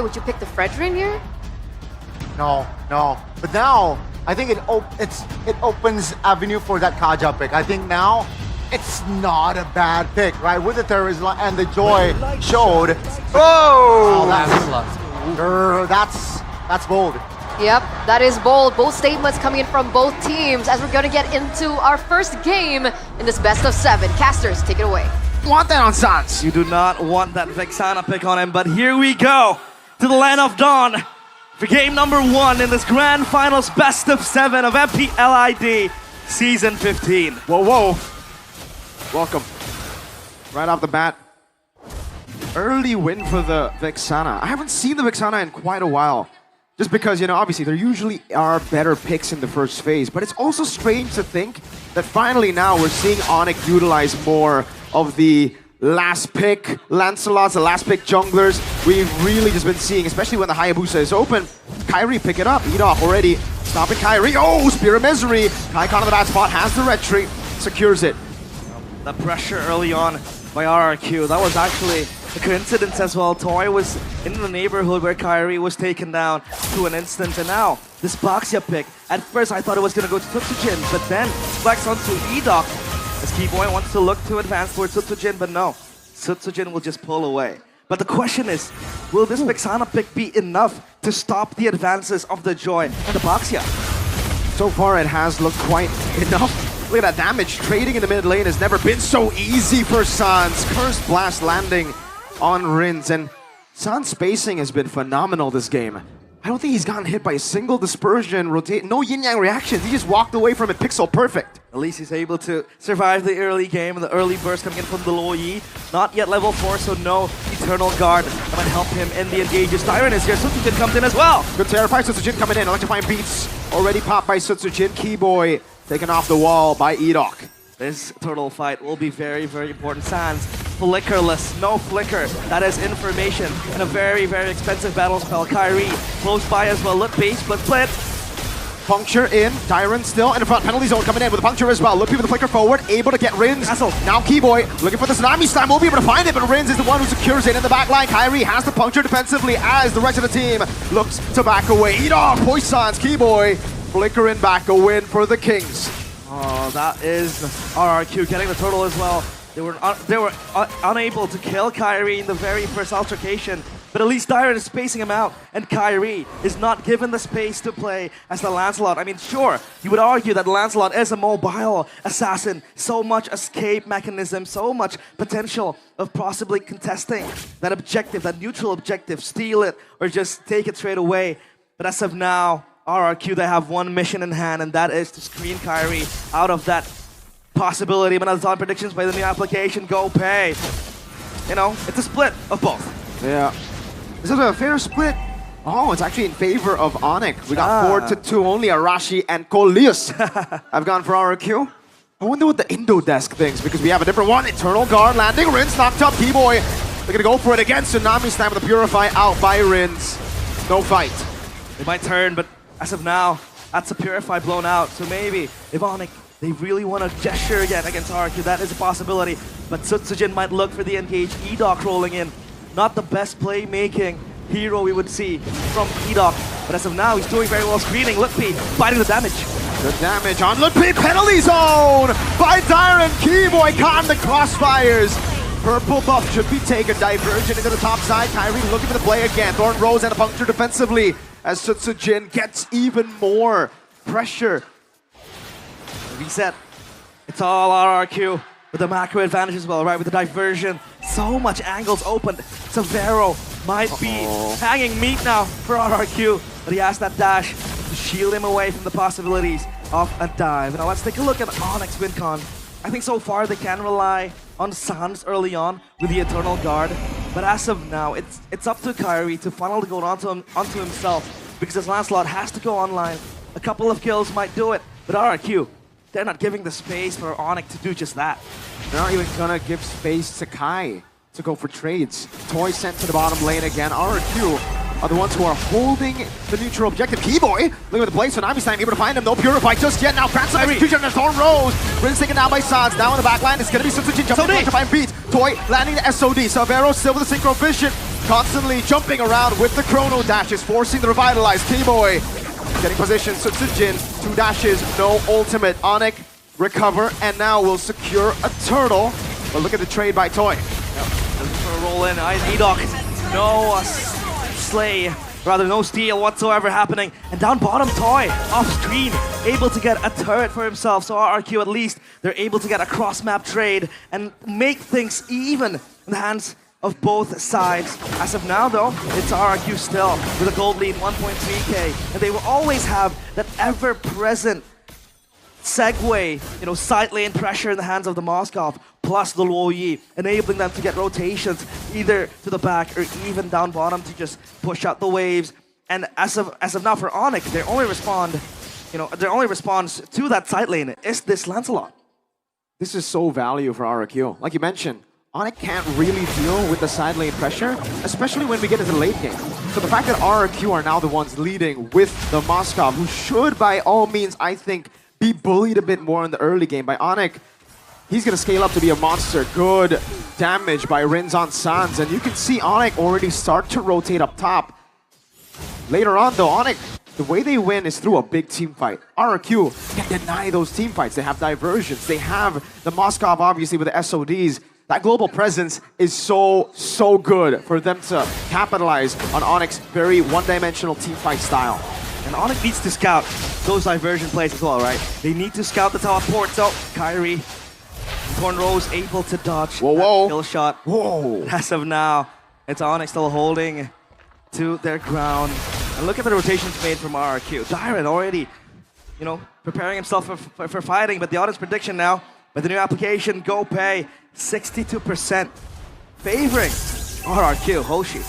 Would you pick the Fredrin here? No. But now, I think it opens avenue for that Kaja pick. I think now, it's not a bad pick, right? With the terrorism and the Joy showed. Oh, that's bold. Yep, that is bold. Bold statements coming in from both teams as we're going to get into our first game in this best of 7. Casters, take it away. Want that on Sans. You do not want that Vexana pick on him, but here we go to the Land of Dawn for game number 1 in this grand finals best of 7 of MPLID season 15. Whoa. Welcome. Right off the bat. Early win for the Vexana. I haven't seen the Vexana in quite a while. Just because, obviously there usually are better picks in the first phase, but it's also strange to think that finally now we're seeing ONIC utilize more of the last pick Lancelots, the last pick junglers. We've really just been seeing, especially when the Hayabusa is open, Kyrie pick it up. Edoc already stopping Kyrie. Oh, Spear of Misery. Kaikon on the bad spot, has the retreat, secures it. The pressure early on by RRQ, that was actually a coincidence as well. Toy was in the neighborhood where Kyrie was taken down to an instant, and now this Boxia pick. At first I thought it was going to go to Tutsujin, but then flex onto Edoc as Keyboy wants to look to advance towards Tutsujin, but no, Tutsujin will just pull away. But the question is, will this Vexana pick be enough to stop the advances of the Joy and the Boxia? So far it has looked quite enough. Look at that damage. Trading in the mid lane has never been so easy for Sans. Cursed Blast landing on Rins, and Sans spacing has been phenomenal this game. I don't think he's gotten hit by a single dispersion, rotate, no yin-yang reactions. He just walked away from it pixel perfect. At least he's able to survive the early game and the early burst coming in from the Lo Yi. Not yet level 4, so no Eternal Guard that might help him in the engages. Tyron is here, Sutsujin comes in as well. Good terrify, Sutsujin coming in. Electrifying beats already popped by Sutsujin. Keyboy taken off the wall by Edoc. This turtle fight will be very, very important. Sans, flickerless, no flicker. That is information and a very, very expensive battle spell. Kyrie, close by as well. Look base, but split. Puncture in, Tyron still in the front, penalty zone coming in with a puncture as well. Look with the flicker forward, able to get Rins. Castle. Now Keyboy looking for the tsunami slam, will be able to find it, but Rins is the one who secures it in the back line. Kyrie has the puncture defensively as the rest of the team looks to back away. Edoc, Poisons, Keyboy, flickering back a win for the Kings. Oh, that is RRQ getting the turtle as well. They were unable to kill Kyrie in the very first altercation, but at least Tyron is spacing him out, and Kyrie is not given the space to play as the Lancelot. I mean, sure, you would argue that Lancelot is a mobile assassin, so much escape mechanism, so much potential of possibly contesting that objective, that neutral objective, steal it or just take it straight away. But as of now, RRQ, they have one mission in hand, and that is to screen Kyrie out of that possibility. Manazon predictions by the new application, go pay. It's a split of both. Yeah. Is it a fair split? Oh, it's actually in favor of ONIC. We got 4-2 only. Arashi and Coleus have gone for RRQ. I wonder what the Indo desk thinks, because we have a different one. Eternal Guard landing. Rins knocked up. Keyboy, they're going to go for it again. Tsunami Slam with the Purify out by Rins. No fight. They might turn, but as of now, that's a Purify blown out. So maybe if ONIC, they really want to gesture again against RRQ, that is a possibility. But Sutsujin might look for the engage. Edoc rolling in. Not the best playmaking hero we would see from Edoc. But as of now, he's doing very well screening. Lutpi fighting the damage. The damage on Lutpi. Penalty zone by Tyron. Keyboy caught in the crossfires. Purple buff should be taken. Diversion into the top side. Kyrie looking for the play again. Thorn Rose and a puncture defensively as Sutsujin gets even more pressure. Reset. It's all RRQ with the macro advantage as well, right? With the diversion. So much angles open. Severo might be hanging meat now for RRQ, but he has that dash to shield him away from the possibilities of a dive. Now let's take a look at ONIC's WinCon. I think so far they can rely on Sans early on with the Eternal Guard, but as of now, it's up to Kyrie to finally go onto himself, because his Lancelot has to go online. A couple of kills might do it, but RRQ, they're not giving the space for ONIC to do just that. They're not even gonna give space to Kai to go for trades. Toy sent to the bottom lane again. RRQ are the ones who are holding the neutral objective. Keyboy, look at the play, Tsunami Slam, able to find him. No Purify just yet. Now Cranston execution and Thorn Rose. Rin's taken down by Sans. Now in the back line, it's gonna be Sutsujin jumping to find beat. Toy landing the SOD. Savero still with the Synchro Vision. constantly jumping around with the chrono dashes, forcing the revitalize. K-Boy getting position, Sutsujin, 2 dashes, no ultimate. ONIC recover, and now will secure a turtle. But look at the trade by Toy. Looking for a roll in. E-Doc, no slay, rather no steal whatsoever happening. And down bottom, Toy, off screen, able to get a turret for himself. So RRQ, at least, they're able to get a cross-map trade and make things even in the hands of both sides. As of now, though, it's RRQ still with a gold lead, 1.3k. And they will always have that ever-present segue, side lane pressure in the hands of the Moskov, plus the Luo Yi, enabling them to get rotations either to the back or even down bottom to just push out the waves. And as of now for ONIC, their only response to that side lane is this Lancelot. This is so value for RRQ. Like you mentioned, ONIC can't really deal with the side lane pressure, especially when we get into the late game. So the fact that RRQ are now the ones leading with the Moskov, who should by all means, I think, be bullied a bit more in the early game by ONIC. He's going to scale up to be a monster. Good damage by Rins on Sans. And you can see ONIC already start to rotate up top. Later on, though, ONIC, the way they win is through a big team fight. RRQ can deny those team fights. They have diversions. They have the Moskov, obviously, with the SODs. That global presence is so good for them to capitalize on ONIC's very one-dimensional team fight style. And ONIC needs to scout those diversion plays as well, right? They need to scout the teleport. So Kyrie, Torn Rose able to dodge that kill shot. Whoa! As of now, it's ONIC still holding to their ground. And look at the rotations made from RRQ. Dyron already, preparing himself for fighting. But the audience prediction now, with the new application, Go Pay, 62% favoring RRQ. Hoshi.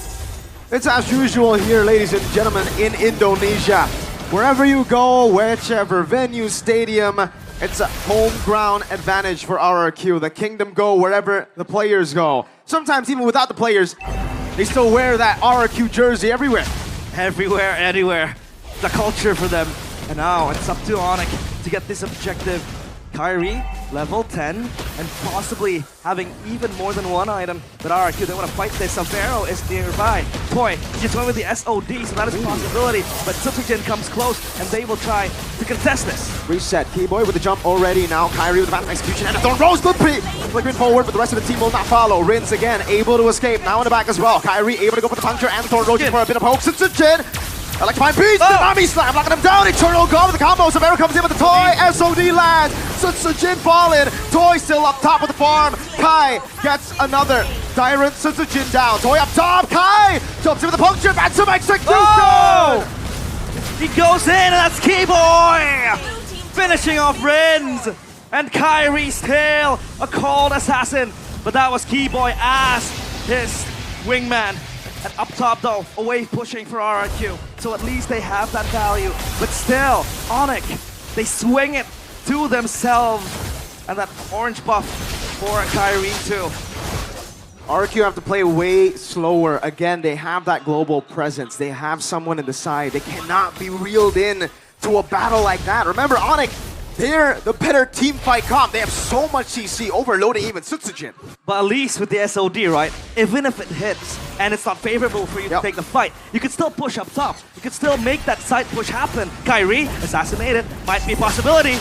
It's as usual here, ladies and gentlemen, in Indonesia. Wherever you go, whichever venue, stadium, it's a home ground advantage for RRQ. The Kingdom go wherever the players go. Sometimes even without the players, they still wear that RRQ jersey everywhere. Everywhere, anywhere. The culture for them. And now it's up to ONIC to get this objective. Kyrie, level 10, and possibly having even more than one item. But RRQ, they want to fight this. Savero is nearby. Toy just went with the SOD, so that is a possibility. But Sutsujin comes close, and they will try to contest this. Reset. K-Boy with the jump already. Now Kyrie with the fast execution and a Thorn Rose. Good pre. Flickering forward, but the rest of the team will not follow. Rins again, able to escape. Now in the back as well. Kyrie able to go for the puncture and the Thorn Rose for a bit of hope. Sutsujin. Electrifying beast, Tsunami Slam, knocking him down, Eternal Go with the combo, Savero comes in with the Toy, SOD lands, Sutsujin falling, Toy still up top of the farm, Kai gets another, Tyrant, Sutsujin down, Toy up top, Kai jumps in with the puncture, and some execution! Oh! He goes in, and that's K-Boy! Finishing off Rins, and Kyrie's tail, a cold assassin, but that was K-Boy as his wingman. And up top though, a wave pushing for RRQ. So at least they have that value. But still, ONIC, they swing it to themselves. And that orange buff for Kyrie too. RRQ have to play way slower. Again, they have that global presence. They have someone in the side. They cannot be reeled in to a battle like that. Remember, ONIC, they're the better team fight comp. They have so much CC, overloading even Sutsujin. But at least with the SOD, right? Even if it hits and it's not favorable for you to take the fight, you can still push up top. You can still make that side push happen. Kyrie, assassinated, might be a possibility.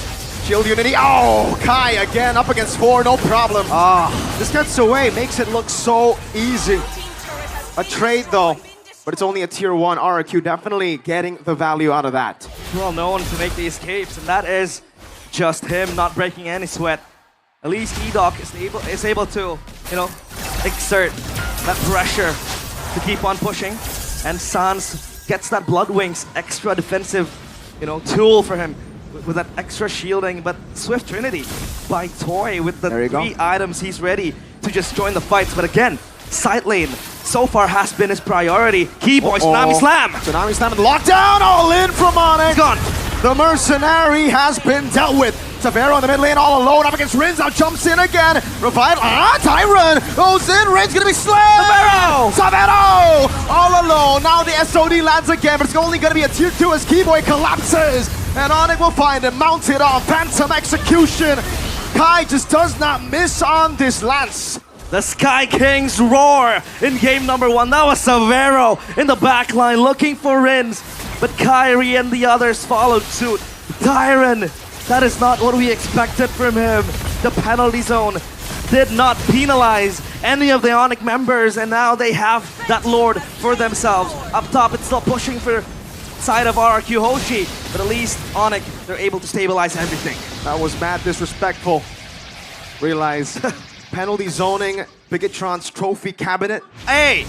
Shield Unity. Oh, Kai again up against 4, no problem. This gets away, makes it look so easy. A trade though, but it's only a tier 1. RRQ definitely getting the value out of that. Well known to make the escapes, and that is just him not breaking any sweat. At least E-Doc is able to, exert that pressure to keep on pushing. And Sans gets that Blood Wings extra defensive, tool for him with that extra shielding. But Swift Trinity by Toy with the 3 items, he's ready to just join the fights. But again, side lane so far has been his priority. K-Boy, Tsunami Slam! Tsunami Slam and lockdown, all in from ONIC. Gone. The Mercenary has been dealt with. Savero in the mid lane all alone up against Rins. Now jumps in again. Revival. Tyron goes in. Rins gonna be slammed. Savero all alone. Now the SOD lands again, but it's only gonna be a tier 2 as K-Boy collapses. And ONIC will find him mounted on Phantom Execution. Kai just does not miss on this lance. The Sky Kings roar in game number 1. That was Severo in the backline looking for Rins, but Kyrie and the others followed suit. Tyron, that is not what we expected from him. The penalty zone did not penalize any of the ONIC members, and now they have that Lord for themselves. Up top, it's still pushing for side of RRQ Hoshi, but at least ONIC, they're able to stabilize everything. That was mad disrespectful. Realize penalty zoning, Bigatron's trophy cabinet. Hey!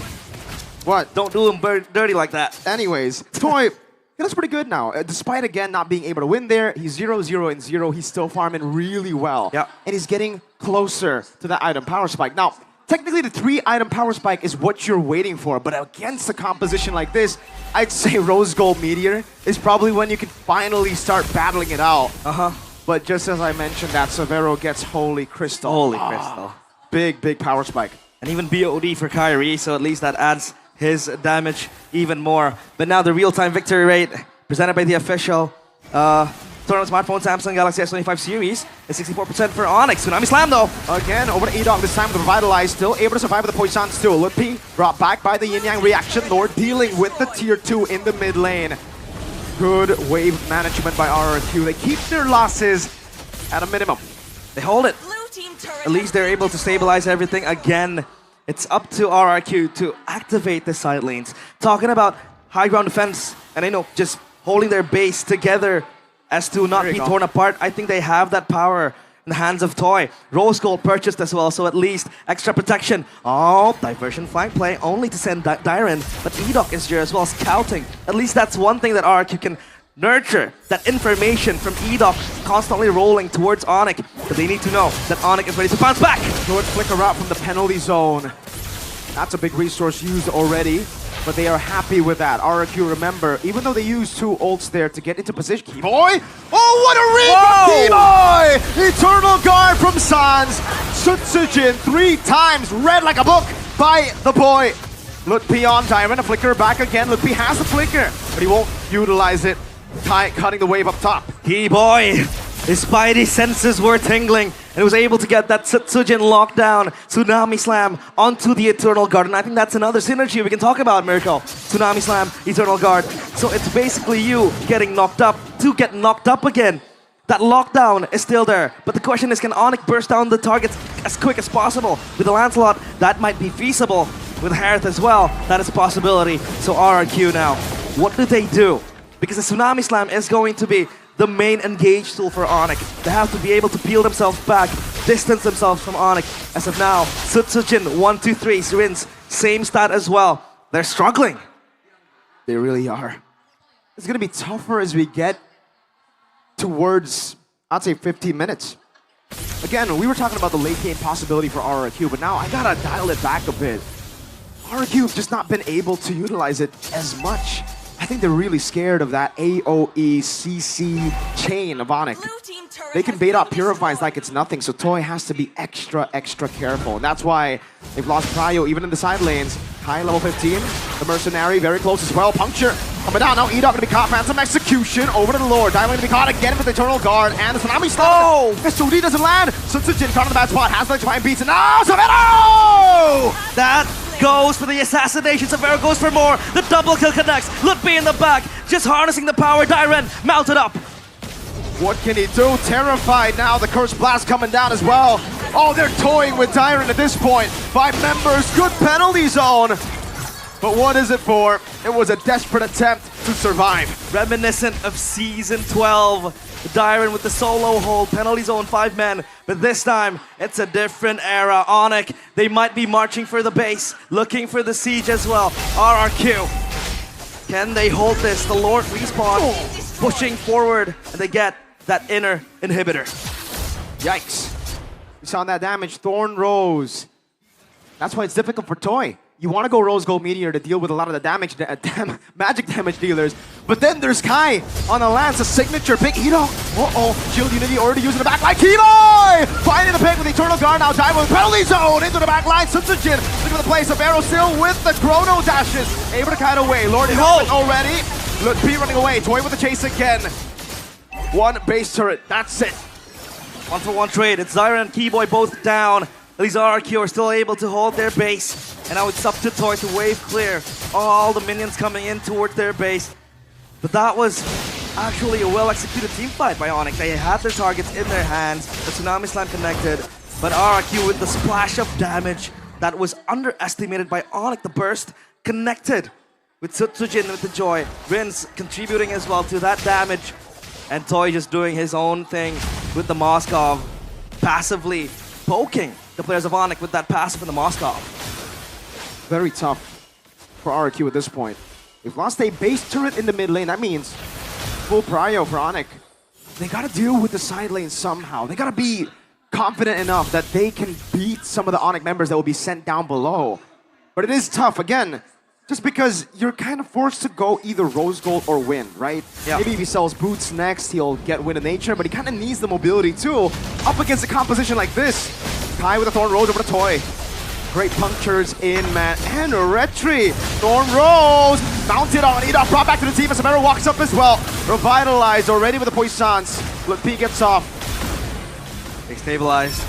What? Don't do him dirty like that. Anyways, Toy, he looks pretty good now. Despite, again, not being able to win there, he's 0-0-0. He's still farming really well. Yeah. And he's getting closer to that item power spike. Now, technically, the 3-item power spike is what you're waiting for, but against a composition like this, I'd say Rose Gold Meteor is probably when you can finally start battling it out. But just as I mentioned, that Severo gets Holy Crystal. Holy Crystal. Big, big power spike. And even BOD for Kyrie, so at least that adds his damage even more. But now the real-time victory rate presented by the official tournament smartphone Samsung Galaxy S25 series is 64% for ONIC. Tsunami Slam though. Again, over to Edog, this time with the Revitalize, still able to survive with the Poison still. Lutpi brought back by the Yin Yang reaction Lord, dealing with the tier 2 in the mid lane. Good wave management by RRQ. They keep their losses at a minimum. They hold it. At least they're able to stabilize everything again. It's up to RRQ to activate the side lanes. Talking about high ground defense, and I know just holding their base together as to not be torn apart. I think they have that power in the hands of Toy. Rose Gold purchased as well, so at least extra protection. Oh, diversion flank play only to send Dyren, but Edok is here as well, scouting. At least that's one thing that RRQ can nurture, that information from Edok constantly rolling towards ONIC. But they need to know that ONIC is ready to bounce back. Good flicker out from the penalty zone. That's a big resource used already, but they are happy with that. RRQ, remember, even though they used 2 ults there to get into position. Keyboy! Oh, what a read from Keyboy! Eternal Guard from Sans. Sutsujin 3 times read like a book by the boy. Lutpi on Dyren, a flicker back again. Lutpi has the flicker, but he won't utilize it. Cutting the wave up top. Keyboy, his spidey senses were tingling and was able to get that Sutsujin lockdown, Tsunami Slam onto the Eternal Guard. And I think that's another synergy we can talk about, Miracle. Tsunami Slam, Eternal Guard. So it's basically you getting knocked up to get knocked up again. That lockdown is still there. But the question is, can ONIC burst down the targets as quick as possible? With the Lancelot, that might be feasible. With Harith as well, that is a possibility. So RRQ now, what do they do? Because the Tsunami Slam is going to be the main engage tool for ONIC. They have to be able to peel themselves back, distance themselves from ONIC. As of now, Sutsujin, 1, 2, 3, Rins, same stat as well. They're struggling. They really are. It's going to be tougher as we get towards, I'd say, 15 minutes. Again, we were talking about the late game possibility for RRQ, but now I got to dial it back a bit. RRQ have just not been able to utilize it as much. I think they're really scared of that AoE CC chain of ONIC. They can bait out Purifies like it's nothing, so Toy has to be extra careful. And that's why they've lost Prio even in the side lanes. High level 15, the Mercenary very close as well. Puncture coming down, now Edok gonna be caught, Phantom Execution over to the Lord. Diamond gonna be caught again with the Eternal Guard, and the Tsunami Slam. Oh! SOD doesn't land! Sutsujin caught in the bad spot, has to try and beat it. Now, Severo! That goes for the assassination. Severo goes for more. The double kill connects. Lutpi in the back, just harnessing the power. Dyren mounted up. What can he do? Terrified now. The Curse Blast coming down as well. Oh, they're toying with Dyren at this point. 5 members, good penalty zone. But what is it for? It was a desperate attempt to survive. Reminiscent of Season 12. Dyren with the solo hold, penalty zone 5 men. But this time, it's a different era. ONIC, they might be marching for the base, looking for the siege as well. RRQ, can they hold this? The Lord respawn, pushing forward, and they get that inner inhibitor. Yikes. We saw that damage. Thorn Rose. That's why it's difficult for Toy. You want to go Rose Gold Meteor to deal with a lot of the damage, magic damage dealers. But then there's Kai on the Lance, a signature pick. Edok. Uh-oh. Shield Unity already using the back line. Kiboy! Finding the pick with Eternal Guard now. Dive with penalty zone into the back line. Sutsujin looking for the place. Severo still with the Chrono dashes. Able to kite away. Lord is already. Lutpi running away. Toy with the chase again. 1 base turret. That's it. 1-for-1 trade. It's Dyren and Keyboy both down. least RRQ are still able to hold their base. And now it's up to Toy to wave clear all the minions coming in towards their base. But that was actually a well-executed team fight by ONIC. They had their targets in their hands, the Tsunami Slam connected, but RRQ with the splash of damage that was underestimated by ONIC. The burst connected with Sutsujin with the Joy. Rin's contributing as well to that damage. And Toy just doing his own thing with the Moskov, passively poking the players of ONIC with that passive in the Moskov. Very tough for RRQ at this point. We've lost a base turret in the mid lane. That means full prio for ONIC. They gotta deal with the side lane somehow. They gotta be confident enough that they can beat some of the ONIC members that will be sent down below. But it is tough, again, just because you're kind of forced to go either rose gold or win, right? Yeah. Maybe if he sells boots next, he'll get win of nature, but he kind of needs the mobility too. Up against a composition like this. Kai with a Thorn Rose over to Toy. Great punctures in, man. And Retri. Thorn Rose. Mounted on Edok. Brought back to the team. And Severo walks up as well. Revitalized already with the Poissons. Look, P gets off. They stabilize.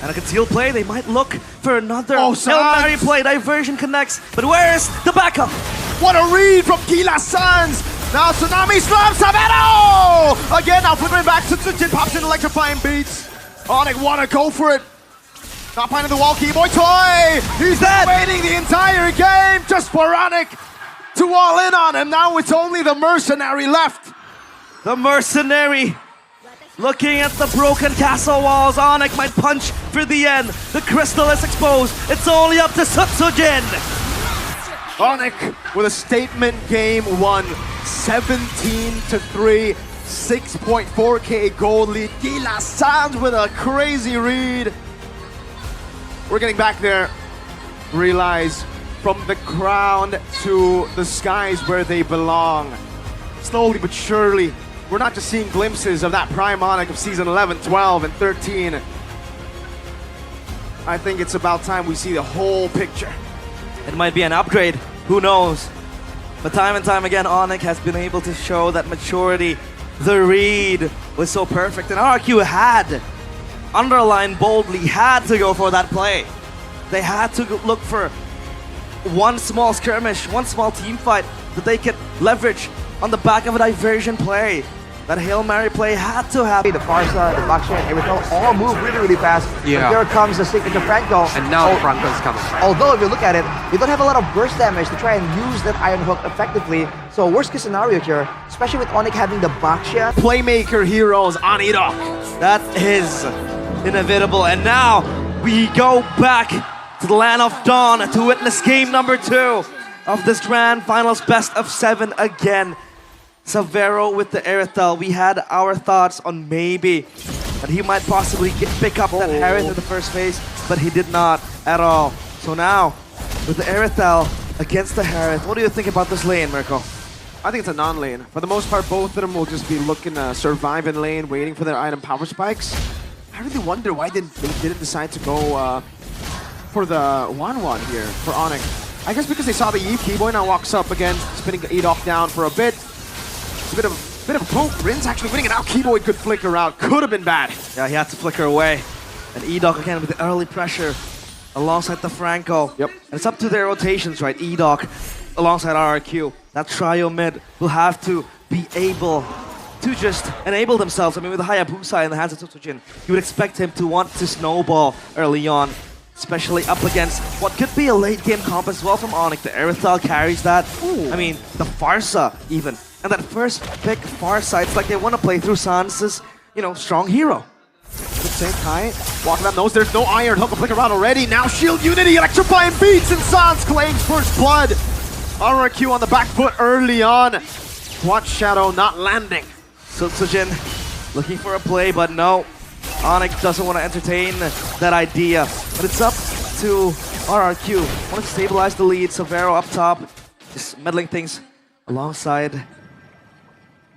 And a concealed play. They might look for another Oh, Hail Mary play. Diversion connects. But where's the backup? What a read from Gila Suns. Now Tsunami slams Severo. Again, now flipping back to Tsujin. Pops in electrifying beats. ONIC wanna go for it. Not finding the wall, Keyboy Toy! He's dead! Waiting the entire game just for ONIC to wall in on him. Now it's only the Mercenary left. The Mercenary. Looking at the broken castle walls, ONIC might punch for the end. The crystal is exposed. It's only up to Sutsujin. ONIC with a statement game one. 17-3. 6.4k gold lead. Gila Sans with a crazy read. We're getting back there. Realize from the ground to the skies where they belong. Slowly but surely, we're not just seeing glimpses of that prime ONIC of season 11, 12, and 13. I think it's about time we see the whole picture. It might be an upgrade. Who knows? But time and time again, ONIC has been able to show that maturity. The read was so perfect, and RRQ had underlined boldly, had to go for that play. They had to look for one small skirmish, one small team fight that they could leverage on the back of a diversion play. That Hail Mary play had to happen. The Farsa, the Baksha, and everything all move really fast. Yeah. But there comes the signature Franco. And now Franco's coming. Although if you look at it, you don't have a lot of burst damage to try and use that Iron Hook effectively. So worst case scenario here, especially with ONIC having the Baksha. Playmaker heroes on Edok. That is inevitable. And now we go back to the land of Dawn to witness game number 2 of this grand finals best of 7 again. Severo with the Aerithel. We had our thoughts on maybe that he might possibly pick up that Harith in the first phase, but he did not at all. So now, with the Aerithel against the Harith, what do you think about this lane, Mirko? I think it's a non-lane. For the most part, both of them will just be looking to survive in lane, waiting for their item power spikes. I really wonder why they didn't decide to go for the 1-1 here for ONIC. I guess because they saw the Eve. Keyboy now walks up again, spinning Edok down for a bit. It's a bit of a poke. Rin's actually winning it out. Keyboy could flicker out. Could have been bad. Yeah, he had to flicker away. And Edok again with the early pressure alongside the Franco. Yep. And it's up to their rotations, right? Edok alongside RRQ. That trio mid will have to be able to just enable themselves. I mean, with the Hayabusa in the hands of Tsujin, you would expect him to want to snowball early on, especially up against what could be a late game comp as well from ONIC. The Aerithel carries that. Ooh. I mean, the Farsa even. And that first pick Farsa, it's like they want to play through Sans' strong hero. Good save, Kai. Walking up nose, there's no Iron Hook. A flicker around already. Now Shield Unity, electrifying beats, and Sans claims first blood. RRQ on the back foot early on. Watch Shadow not landing. So Tsujin looking for a play, but no. ONIC doesn't want to entertain that idea. But it's up to RRQ. Want to stabilize the lead. Severo up top, just meddling things alongside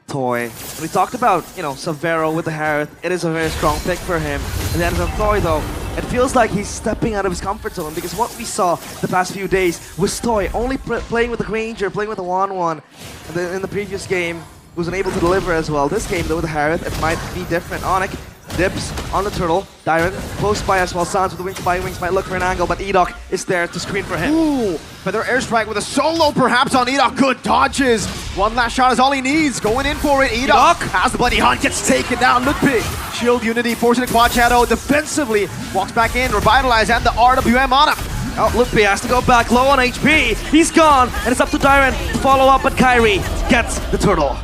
Toy. When we talked about, Severo with the Harith, it is a very strong pick for him. And then from Toy, though, it feels like he's stepping out of his comfort zone, because what we saw the past few days was Toy only playing with the Granger, playing with the 1-1. And then in the previous game, he was unable to deliver as well. This game, though, with the Harith, it might be different. ONIC dips on the turtle. Dyron close by as well. Sans with the wings by wings might look for an angle, but Edok is there to screen for him. Ooh, feather airstrike with a solo perhaps on Edok. Good dodges. One last shot is all he needs. Going in for it. Edok has the bloody hunt, gets taken down. Ludwig, shield unity, forcing the quad shadow defensively. Walks back in, revitalize, and the RWM on him. Oh, Ludwig has to go back low on HP. He's gone, and it's up to Dyron to follow up, but Kyrie gets the turtle.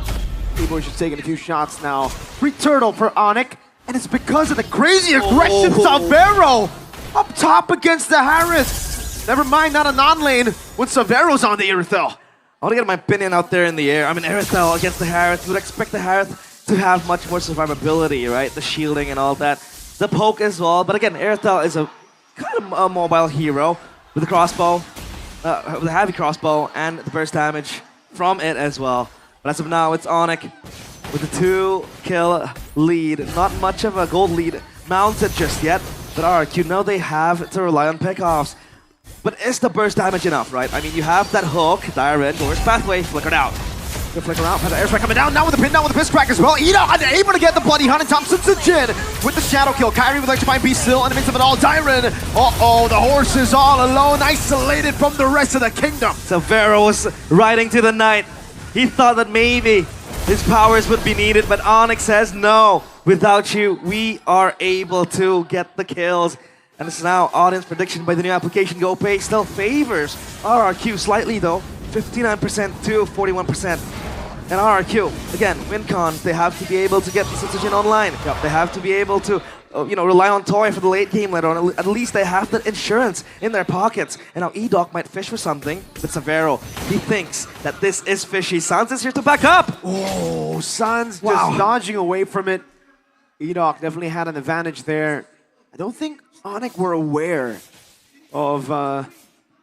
T-Boy's just taking a few shots now. Free turtle for ONIC, and it's because of the crazy aggression. Savero up top against the Harris. Never mind, not a non-lane when Savero's on the Irithel. I want to get my opinion out there in the air. I mean, Irithel against the Harith, you would expect the Harith to have much more survivability, right? The shielding and all that. The poke as well, but again, Irithel is a kind of a mobile hero with a crossbow, with a heavy crossbow, and the burst damage from it as well. But as of now, it's ONIC with a 2-kill lead. Not much of a gold lead mounted just yet, but RRQ know they have to rely on pickoffs. But is the burst damage enough, right? I mean, you have that hook, Dyron, Doors Pathway, flickered out. Good flicker out, the airstrike coming down, now with the pin down with the piss crack as well. Ida unable to get the bloody hunt, and Thompson Jin with the shadow kill. Kyrie with electrifying beast still in the midst of it all. Dyron, uh-oh, the horse is all alone, isolated from the rest of the kingdom. Savero was riding to the night. He thought that maybe his powers would be needed, but ONIC says no. Without you, we are able to get the kills. And this is now audience prediction by the new application. GoPay still favors RRQ slightly though, 59% to 41%. And RRQ, again, WinCon, they have to be able to get the Citizen online. Yep. They have to be able to, rely on Toy for the late game later on. At least they have that insurance in their pockets. And now Edok might fish for something, but Savero, he thinks that this is fishy. Sans is here to back up. Oh, Sans just dodging away from it. Edok definitely had an advantage there. I don't think ONIC were aware of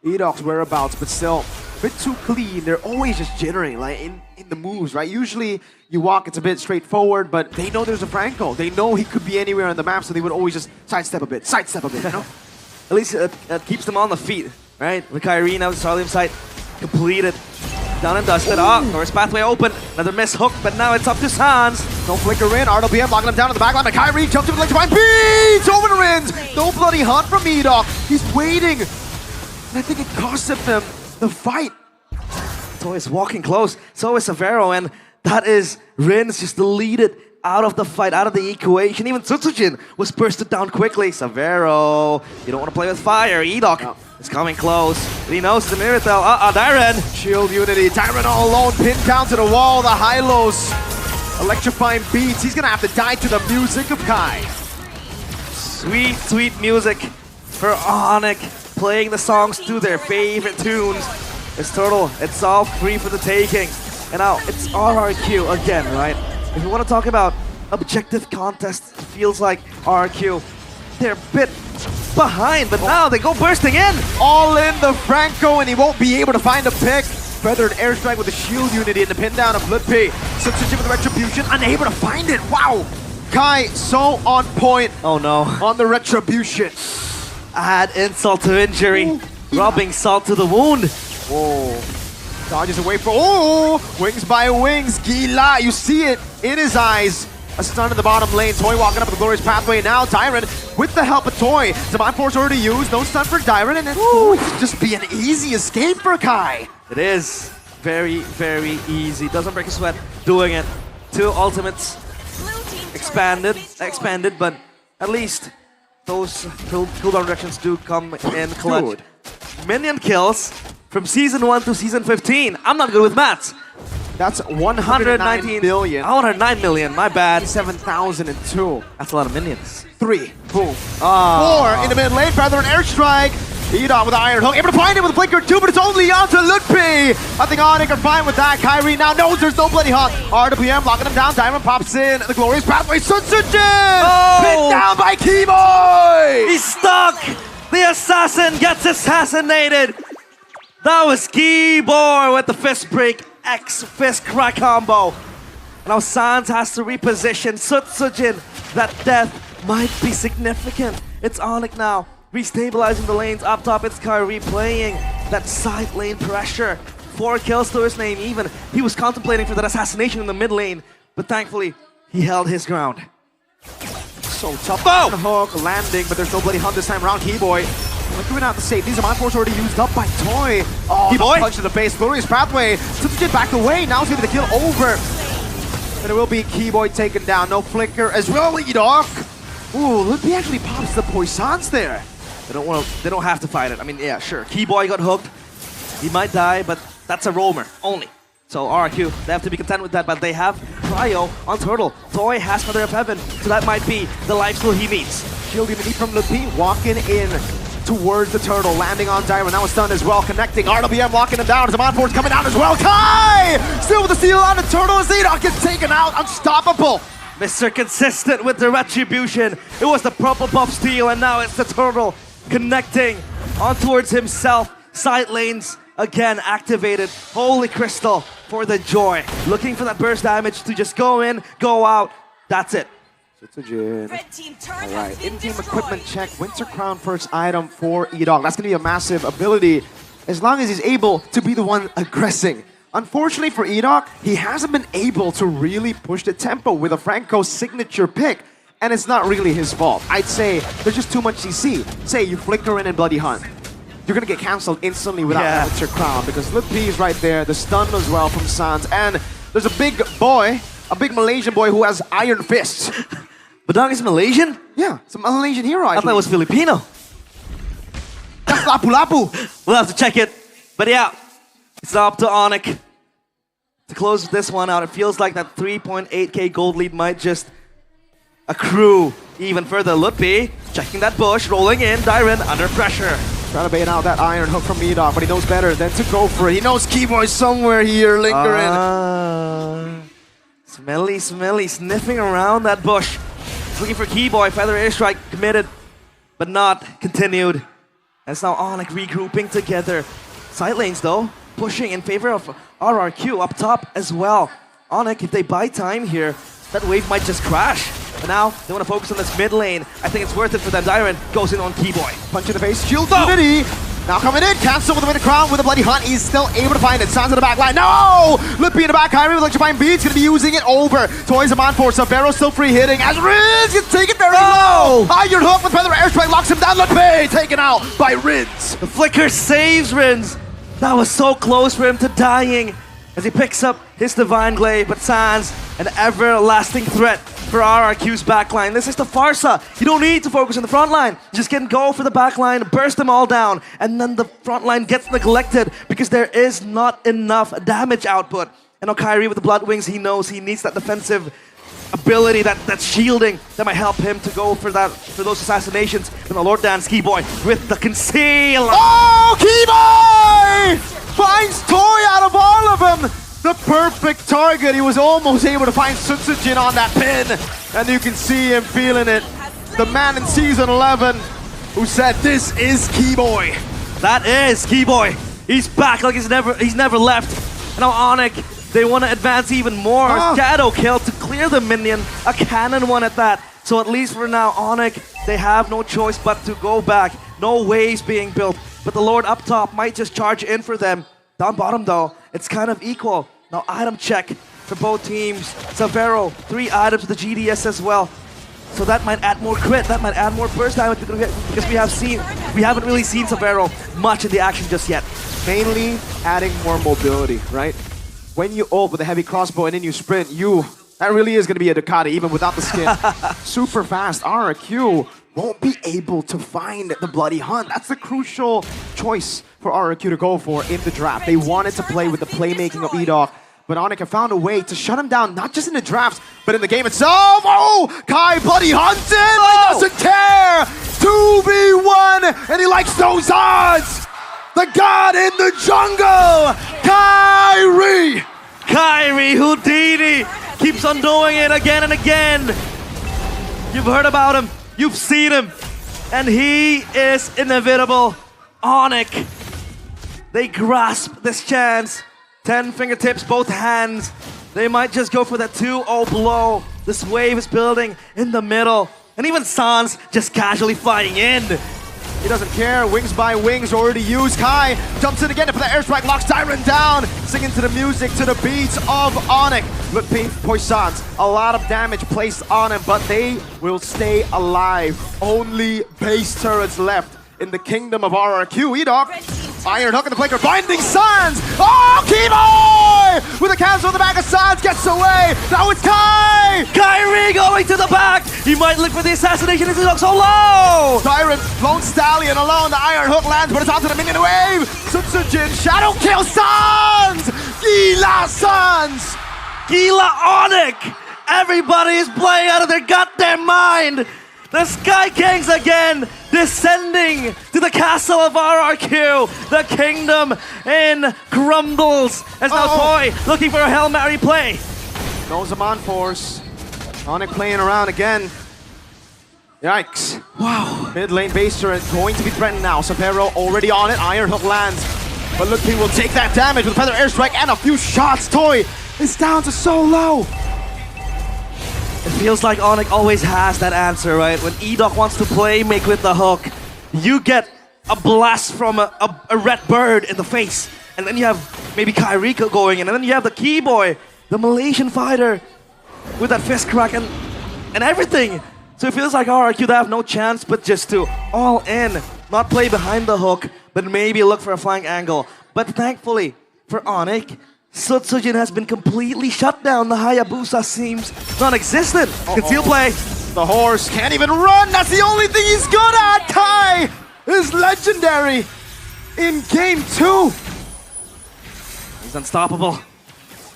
Edok's whereabouts, but still, a bit too clean. They're always just jittering, like in the moves, right? Usually you walk, it's a bit straightforward, but they know there's a Franco. They know he could be anywhere on the map, so they would always just sidestep a bit, you know? At least it keeps them on the feet, right? With Kyrie now, the Starlium site completed. Done and dusted. Norris pathway open. Another miss hook, but now it's up to Sans. No flicker in. RWM locking him down to the back line. But Kyrie jumps into the electrifying beats over the rins. No bloody hunt from Edok. He's waiting. And I think it cost him the fight. Toy is walking close. So is Savero, and that is Rins just deleted out of the fight, out of the equation. Even Tsutsujin was bursted down quickly. Savero, you don't want to play with fire. Edok is coming close. But he knows the Miratel. Dyron. Shield unity. Dyron all alone, pinned down to the wall. The high-lows. Electrifying beats. He's going to have to die to the music of Kai. Sweet, sweet music for ONIC, playing the songs to their favorite tunes. It's Turtle. It's all free for the taking. And now it's RRQ again, right? If you want to talk about objective contest, it feels like RRQ, they're a bit behind, but now they go bursting in. All in the Franco, and he won't be able to find a pick. Feathered airstrike with the shield unity and the pin down of Ludwig. Substitute with the retribution, unable to find it. Wow. Kai, so on point. Oh no. On the retribution. Add insult to injury. Rubbing salt to the wound. Whoa. Dodges away from, wings by wings. Gila, you see it in his eyes. A stun in the bottom lane. Toy walking up the glorious pathway now. Dyron with the help of Toy. Divine Force already used. No stun for Dyron, and it's just be an easy escape for Kai. It is very, very easy. Doesn't break a sweat doing it. 2 ultimates expanded, but at least those cooldown reductions do come in clutch. Good. Minion kills from Season 1 to Season 15. I'm not good with maths. That's 119 million. 109 million, my bad. 7,002. That's a lot of minions. 3. Boom. 4 in the mid lane. Feather and airstrike. Edok with the iron hook. Able to find it with a blinker 2, but it's only onto Ludwig. I think ONIC are fine with that. Kyrie now knows there's no bloody hunt. RWM locking him down. Diamond pops in. The glorious pathway. Sunsujin! Pinned down by Keyboy! He's stuck! The assassin gets assassinated! That was Keyboy with the fist break. X-fist crack combo. Now Sans has to reposition Sutsujin. That death might be significant. It's ONIC now, restabilizing the lanes up top. It's Kyrie playing that side lane pressure. 4 kills to his name even. He was contemplating for that assassination in the mid lane, but thankfully he held his ground. So tough. Oh! Hook landing, but there's no bloody hunt this time around. Keyboy figuring out the save. These are my force already used up by Toy. Oh, Keyboy? punch to the face. Glorious pathway. Substitute back away. Now it's going to be the kill over. And it will be Keyboy taken down. No flicker as well. Edok. Ooh, look, he actually pops the poisons there. They don't have to fight it. I mean, yeah, sure. Keyboy got hooked. He might die, but that's a roamer only. So RRQ, they have to be content with that, but they have Cryo on Turtle. Toy has Mother of Heaven, so that might be the life steal he needs. Shield even from Lupi, walking in towards the Turtle, landing on Diamond. Now it's done as well, connecting. RWM locking him down. Zaman Force coming down as well. Kai! Still with the steal on the Turtle as Edok gets taken out. Unstoppable. Mr. Consistent with the retribution. It was the purple buff steal, and now it's the Turtle connecting on towards himself. Side lanes again activated. Holy Crystal for the joy. Looking for that burst damage to just go in, go out. That's it. Red team turret. All right, in-game equipment check. Winter Crown first item for Edok. That's going to be a massive ability as long as he's able to be the one aggressing. Unfortunately for Edok, he hasn't been able to really push the tempo with a Franco signature pick, and it's not really his fault. I'd say there's just too much CC. Say you flicker in and Bloody Hunt. You're gonna get cancelled instantly without Winter Crown because Lippy is right there, the stun as well from Sans, and there's a big boy, a big Malaysian boy who has iron fists. Badang is Malaysian? Yeah, it's a Malaysian hero. I thought it was Filipino. That's Lapu-Lapu. We'll have to check it. But yeah, it's up to ONIC to close this one out. It feels like that 3.8k gold lead might just accrue even further. Lutpi checking that bush, rolling in. Dyron under pressure. Trying to bait out that iron hook from Edok, but he knows better than to go for it. He knows Keyboy somewhere here lingering. Smelly, sniffing around that bush. He's looking for Keyboy. Feather airstrike committed, but not continued. As now ONIC regrouping together. Side lanes though, pushing in favor of RRQ up top as well. ONIC, if they buy time here, that wave might just crash. But now they want to focus on this mid lane. I think it's worth it for them. Dyron goes in on Keyboy. Punch in the face, shield Unity. Now coming in, cancel with the Winter Crown with a Bloody Hunt. He's still able to find it. Sans in the back line. No! Lippy in the back. Kyrie with electrifying beats. Gonna be using it over. Toys him on for Savero still free hitting. As Riz gets taken very low. Iron hook with Feather airstrike locks him down. Lippy taken out by Riz. The flicker saves Rins. That was so close for him to dying as he picks up his Divine Glaive, but Sans, an everlasting threat for RRQ's backline. This is the Farsa. You don't need to focus on the front line. Just can go for the backline, burst them all down, and then the front line gets neglected because there is not enough damage output. And now Kyrie with the Blood Wings, he knows he needs that defensive ability, that shielding that might help him to go for those assassinations. And the Lord Dance Keyboy with the conceal. Oh, Keyboy finds Toy out of all of them. The perfect target. He was almost able to find Sutsujin on that pin. And you can see him feeling it. The man in Season 11 who said, this is Keyboy. That is Keyboy. He's back like he's never left. And now ONIC, they want to advance even more. Shadow kill to clear the minion. A cannon one at that. So at least for now, ONIC, they have no choice but to go back. No waves being built. But the Lord up top might just charge in for them. Down bottom though, it's kind of equal. Now item check for both teams. Savero, 3 items with the GDS as well. So that might add more crit, that might add more burst damage because we haven't really seen Savero much in the action just yet. Mainly adding more mobility, right? When you ult with a heavy crossbow and then you sprint, that really is going to be a Ducati even without the skin. Super fast. RRQ won't be able to find the Bloody Hunt. That's the crucial choice for RRQ to go for in the draft. They wanted to play with the playmaking of Edok, but ONIC have found a way to shut him down, not just in the drafts, but in the game itself. Oh, Kai Bloody Hunted! He doesn't care! 2v1, and he likes those odds! The god in the jungle, Kyrie! Kyrie Houdini keeps on doing it again and again. You've heard about him, you've seen him, and he is inevitable. ONIC, they grasp this chance. 10 fingertips, both hands. They might just go for that 2-0 blow. This wave is building in the middle. And even Sans just casually flying in. He doesn't care. Wings by wings already used. Kai jumps in again for the airstrike, locks Tyron down, singing to the music, to the beats of ONIC. Look, Poissons, a lot of damage placed on him, but they will stay alive. Only base turrets left in the kingdom of RRQ. E-Dog, Iron Hook in the flanker, Binding Suns! Oh, Keyboy! With a cancel on the back of Suns, gets away! Now it's Kai! Kyrie going to the back! He might look for the assassination as he looks so low! Tyrant, Lone Stallion alone, the Iron Hook lands, but it's onto the minion wave! Sutsujin, Shadow Kill Suns! Gila Suns! Gila ONIC! Everybody is playing out of their goddamn mind! The Sky Kings again descending to the castle of RRQ. The kingdom in crumbles. As now Toy looking for a Hail Mary play. No Zaman Force. ONIC playing around again. Yikes. Wow. Mid lane base turret going to be threatened now. Sapero already on it. Iron Hook lands. But look, he will take that damage with Feather Airstrike and a few shots. Toy is down to so low. It feels like ONIC always has that answer, right? When E-Dog wants to play Make with the hook, you get a blast from a red bird in the face. And then you have maybe Kyrie going in. And then you have the Keyboy, the Malaysian fighter, with that fist crack and everything. So it feels like RRQ, they have no chance but just to all in. Not play behind the hook, but maybe look for a flank angle. But thankfully for ONIC, Sutsujin has been completely shut down. The Hayabusa seems non-existent. Can still play. The horse can't even run. That's the only thing he's good at. Kai is legendary in game 2. He's unstoppable.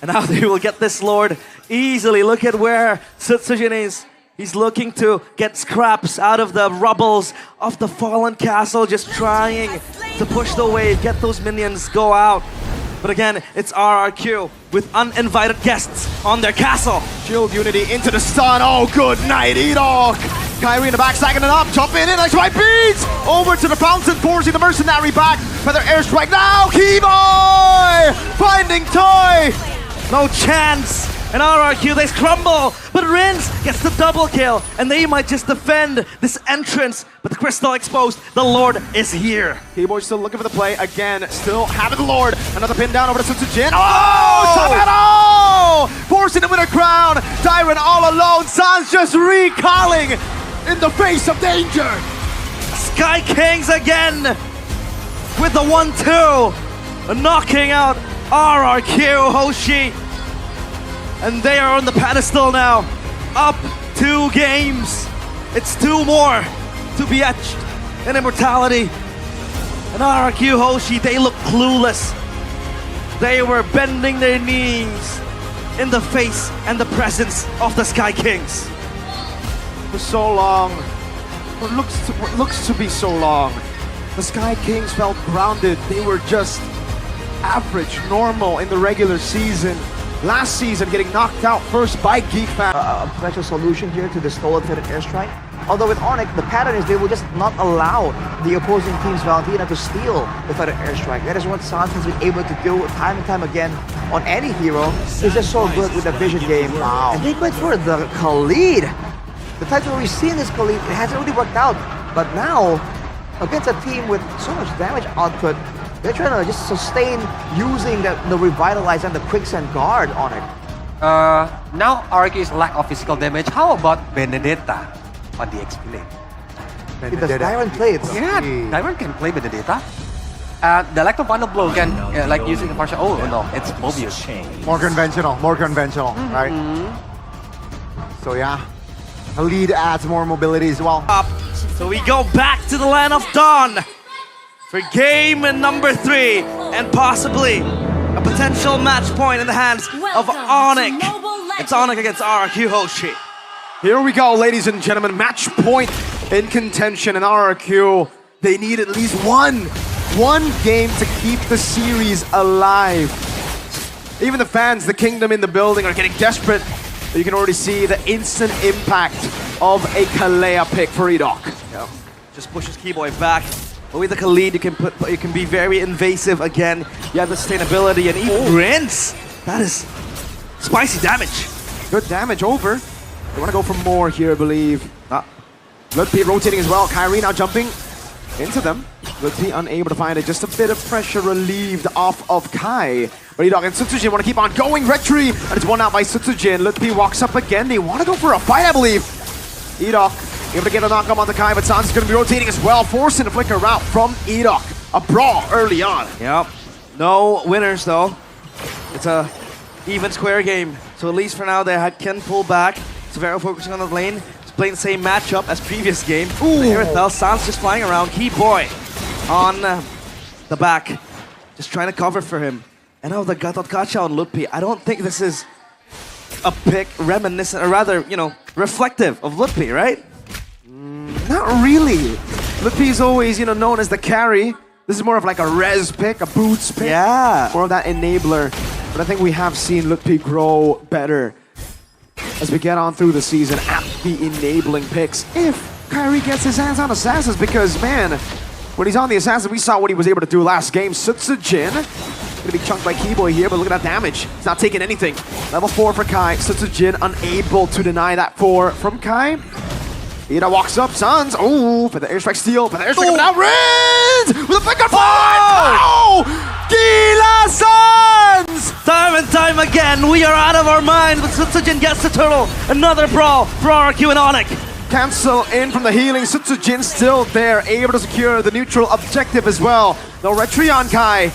And now they will get this Lord easily. Look at where Sutsujin is. He's looking to get scraps out of the rubbles of the fallen castle. Just trying to push the wave, get those minions, go out. But again, it's RRQ with uninvited guests on their castle. Shield Unity into the stun. Oh, good night, E-Dog. Kyrie in the back, stacking it up, jumping in, nice right beats. Over to the fountain, forcing the mercenary back. Feather Airstrike now, Keyboy! Finding Toy! No chance. And RRQ, they crumble. But Rins gets the double kill. And they might just defend this entrance. But the crystal exposed. The Lord is here. Keyboy still looking for the play. Again, still having the Lord. Another pin down over to Sutsujin. Oh! Sabero! Forcing him with a crown. Tyron all alone. Sans just recalling in the face of danger. Sky Kings again with the 1-2. Knocking out RRQ, Hoshi. And they are on the pedestal now. Up 2 games. It's 2 more to be etched in immortality. And RRQ Hoshi, they look clueless. They were bending their knees in the face and the presence of the Sky Kings. For so long, what looks to be so long, the Sky Kings felt grounded. They were just average, normal in the regular season. Last season, getting knocked out first by GeekFam. A potential solution here to the stolen Feather Airstrike. Although with ONIC, the pattern is they will just not allow the opposing team's Valentina to steal the Feather Airstrike. That is what Sans has been able to do time and time again on any hero. He's just so good with the vision game. Wow. And they went for the Khalid. The times where we've seen this Khalid, it hasn't really worked out. But now, against a team with so much damage output, they're trying to just sustain using the Revitalize and the Quicksand Guard on it. Now RRQ's lack of physical damage. How about Benedetta on the XP lane? Does Tyron play it? Yeah, Tyron can play Benedetta. The lack of final blow can, like using a partial. Oh no, it's Mobius. More conventional, right? So yeah, the lead adds more mobility as well. So we go back to the land of Dawn for game number 3 and possibly a potential match point in the hands of ONIC. It's ONIC against RRQ Hoshi. Here we go, ladies and gentlemen. Match point in contention, and RRQ, they need at least one game to keep the series alive. Even the fans, the kingdom in the building, are getting desperate. You can already see the instant impact of a Kalea pick for E-Dog. Yeah. Just pushes Keyboy back. But with the Khalid, you can be very invasive again. You have the sustainability and even Rins. That is spicy damage. Good damage over. They want to go for more here, I believe. Blood Pit rotating as well. Kyrie now jumping. into them. Lutpi unable to find it. Just a bit of pressure relieved off of Kai. But Edok and Sutsujin want to keep on going. Retry, and it's won out by Sutsujin. Lutpi walks up again. They want to go for a fight, I believe. Edok able to get a knock-up on the Kai, but Sans is going to be rotating as well, forcing a flicker route from Edok. A brawl early on. Yep. No winners, though. It's a even square game. So at least for now, they can pull back. Severo focusing on the lane. He's playing the same matchup as previous game. Ooh. Irithel, Sans just flying around. Key Boy on the back. Just trying to cover for him. And now the Gatot Kacha on Lutpi. I don't think this is a pick reminiscent, or rather, you know, reflective of Lutpi, right? Not really. Lutpi is always, you know, known as the carry. This is more of like a res pick, a boots pick. Yeah. More of that enabler. But I think we have seen Lutpi grow better as we get on through the season at the enabling picks. If Kyrie gets his hands on Assassins, because, man, when he's on the Assassins, we saw what he was able to do last game. Sutsujin gonna be chunked by Keyboy here, but look at that damage. He's not taking anything. Level 4 for Kai. Sutsujin unable to deny that 4 from Kai. Ida walks up, Sans. Oh, for the airstrike steal, for the airstrike coming out. Riz with a flicker fire. Oh! Gila Sans! Time and time again, we are out of our mind, but Sutsujin gets the turtle. Another brawl for RRQ and ONIC. Cancel in from the healing. Sutsujin still there, able to secure the neutral objective as well. No retry on Kai.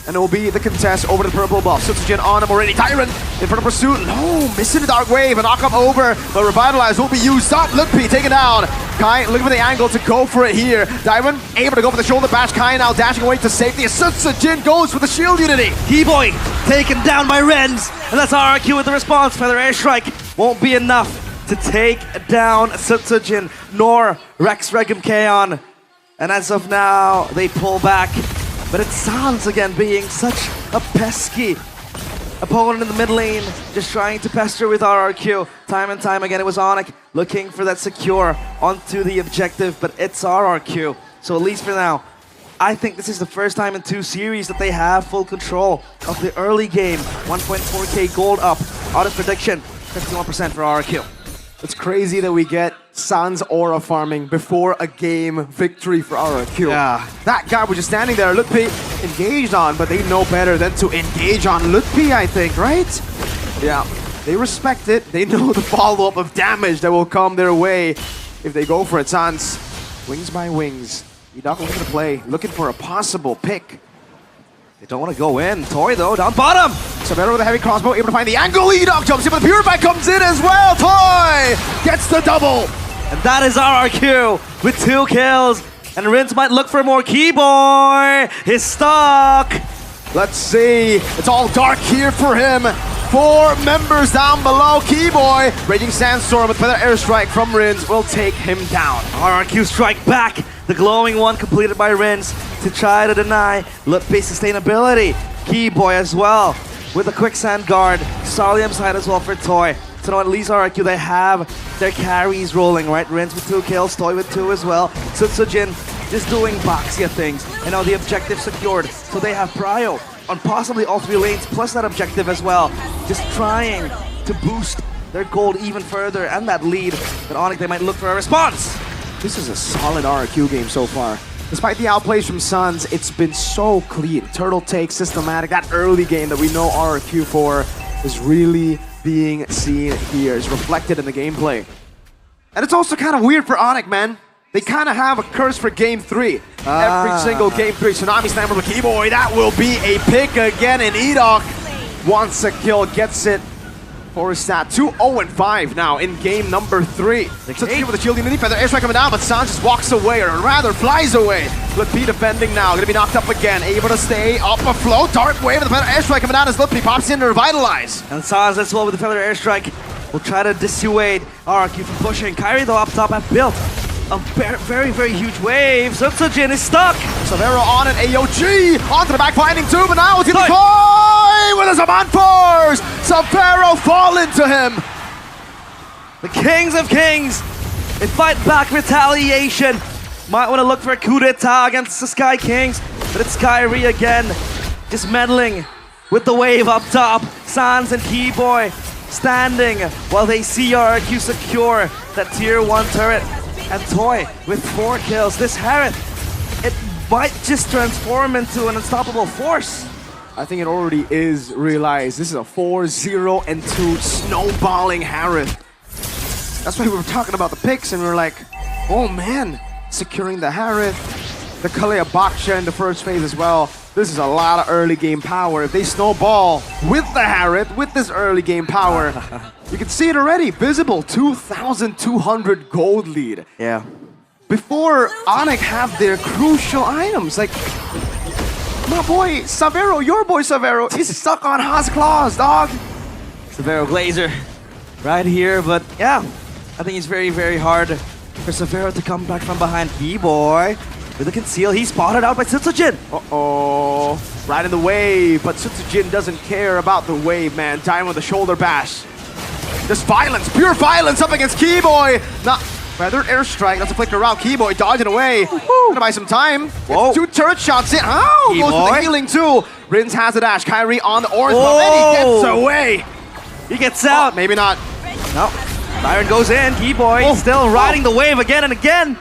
And it will be the contest over the purple buff. Sutsujin on him already. Tyrant in front of pursuit. No, missing the dark wave. A knock up over, but Revitalize will be used. Stop. Lutpi taken down. Kai looking for the angle to go for it here. Tyrant able to go for the shoulder bash. Kai now dashing away to safety. Sutsujin goes for the shield unity. Keyboy taken down by Renz. And that's RRQ with the response. Feather airstrike won't be enough to take down Sutsujin nor Rex Regum Kaon. And as of now, they pull back. But it sounds again being such a pesky opponent in the mid lane, just trying to pester with RRQ. Time and time again, it was ONIC looking for that secure onto the objective, but it's RRQ. So at least for now, I think this is the first time in 2 series that they have full control of the early game. 1.4k gold up. Honest prediction, 51% for RRQ. It's crazy that we get Sans aura farming before a game victory for RRQ. Yeah. That guy was just standing there, Lutpi engaged on, but they know better than to engage on Lutpi, I think, right? Yeah, they respect it. They know the follow-up of damage that will come their way if they go for it. Sans, wings by wings. Edok looking to play, looking for a possible pick. They don't want to go in. Toy, though, down bottom. Severo with a heavy crossbow, able to find the angle. Edok jumps in, but the Purify comes in as well. Toy gets the double. And that is RRQ with 2 kills. And Rince might look for more. Keyboy is stuck. Let's see. It's all dark here for him. 4 members down below. Keyboy, Raging Sandstorm with Feather Airstrike from Rins will take him down. RRQ strike back. The glowing one completed by Rins to try to deny Lutpi's sustainability. Keyboy as well with a quicksand guard. Solium side as well for Toy. So now at least RRQ, they have their carries rolling, right? Rins with 2 kills, Toy with 2 as well. Sutsujin just doing Baxia things. And now the objective secured. So they have prio on possibly all 3 lanes, plus that objective as well. Just trying to boost their gold even further and that lead. But ONIC, they might look for a response. This is a solid RRQ game so far. Despite the outplays from Suns, it's been so clean. Turtle take, systematic. That early game that we know RRQ for is really being seen here. It's reflected in the gameplay. And it's also kind of weird for ONIC, man. They kind of have a curse for game 3. Every single game 3. Tsunami Slammer with Keyboy. That will be a pick again. And Edok wants a kill, gets it for his stat. 2-0-5 now in game number 3. Sutsujin with the shield unity. Feather airstrike coming down, but San just walks away, or rather flies away. Lutpi defending now. Gonna be knocked up again. Able to stay up afloat. Dark wave with the Feather airstrike coming down as Lutpi pops in to revitalize. And Sans as well with the Feather airstrike will try to dissuade RRQ from pushing. Kyrie though up top have built a very, very huge wave. Sutsujin is stuck. Severo on it. AOG onto the back finding 2, but now it's gonna Toy with a Zaman Force. Severo fall into him. The Kings of Kings in fight back retaliation. Might want to look for a coup d'etat against the Sky Kings, but it's Kyrie again, just meddling with the wave up top. Sans and Keyboy standing while they see RRQ secure that tier 1 turret. And Toy with 4 kills. This Harith might just transform into an unstoppable force. I think it already is realized. This is a 4-0-2 snowballing Harith. That's why we were talking about the picks and we were like, oh man, securing the Harith, the Kalea Baksha in the first phase as well. This is a lot of early game power. If they snowball with the Harith, with this early game power, you can see it already. Visible, 2,200 gold lead. Yeah. Before ONIC have their crucial items, like my boy Savero, your boy Savero, he's stuck on Haas Claws, dog. Severo Glazer right here, but yeah, I think it's very, very hard for Severo to come back from behind. B-Boy with a conceal. He's spotted out by Sutsujin. Uh-oh. Right in the wave, but Sutsujin doesn't care about the wave, man. Time with the shoulder bash. Just violence, pure violence up against Keyboy. Not feathered airstrike, that's a flicker out. Keyboy dodging away. Gonna buy some time. Whoa. 2 turret shots in. Oh, goes for the healing too. Rins has the dash. Kyrie on the orange, but then he gets away. He gets out. Maybe not. No. Byron goes in. Keyboy still riding the wave again and again.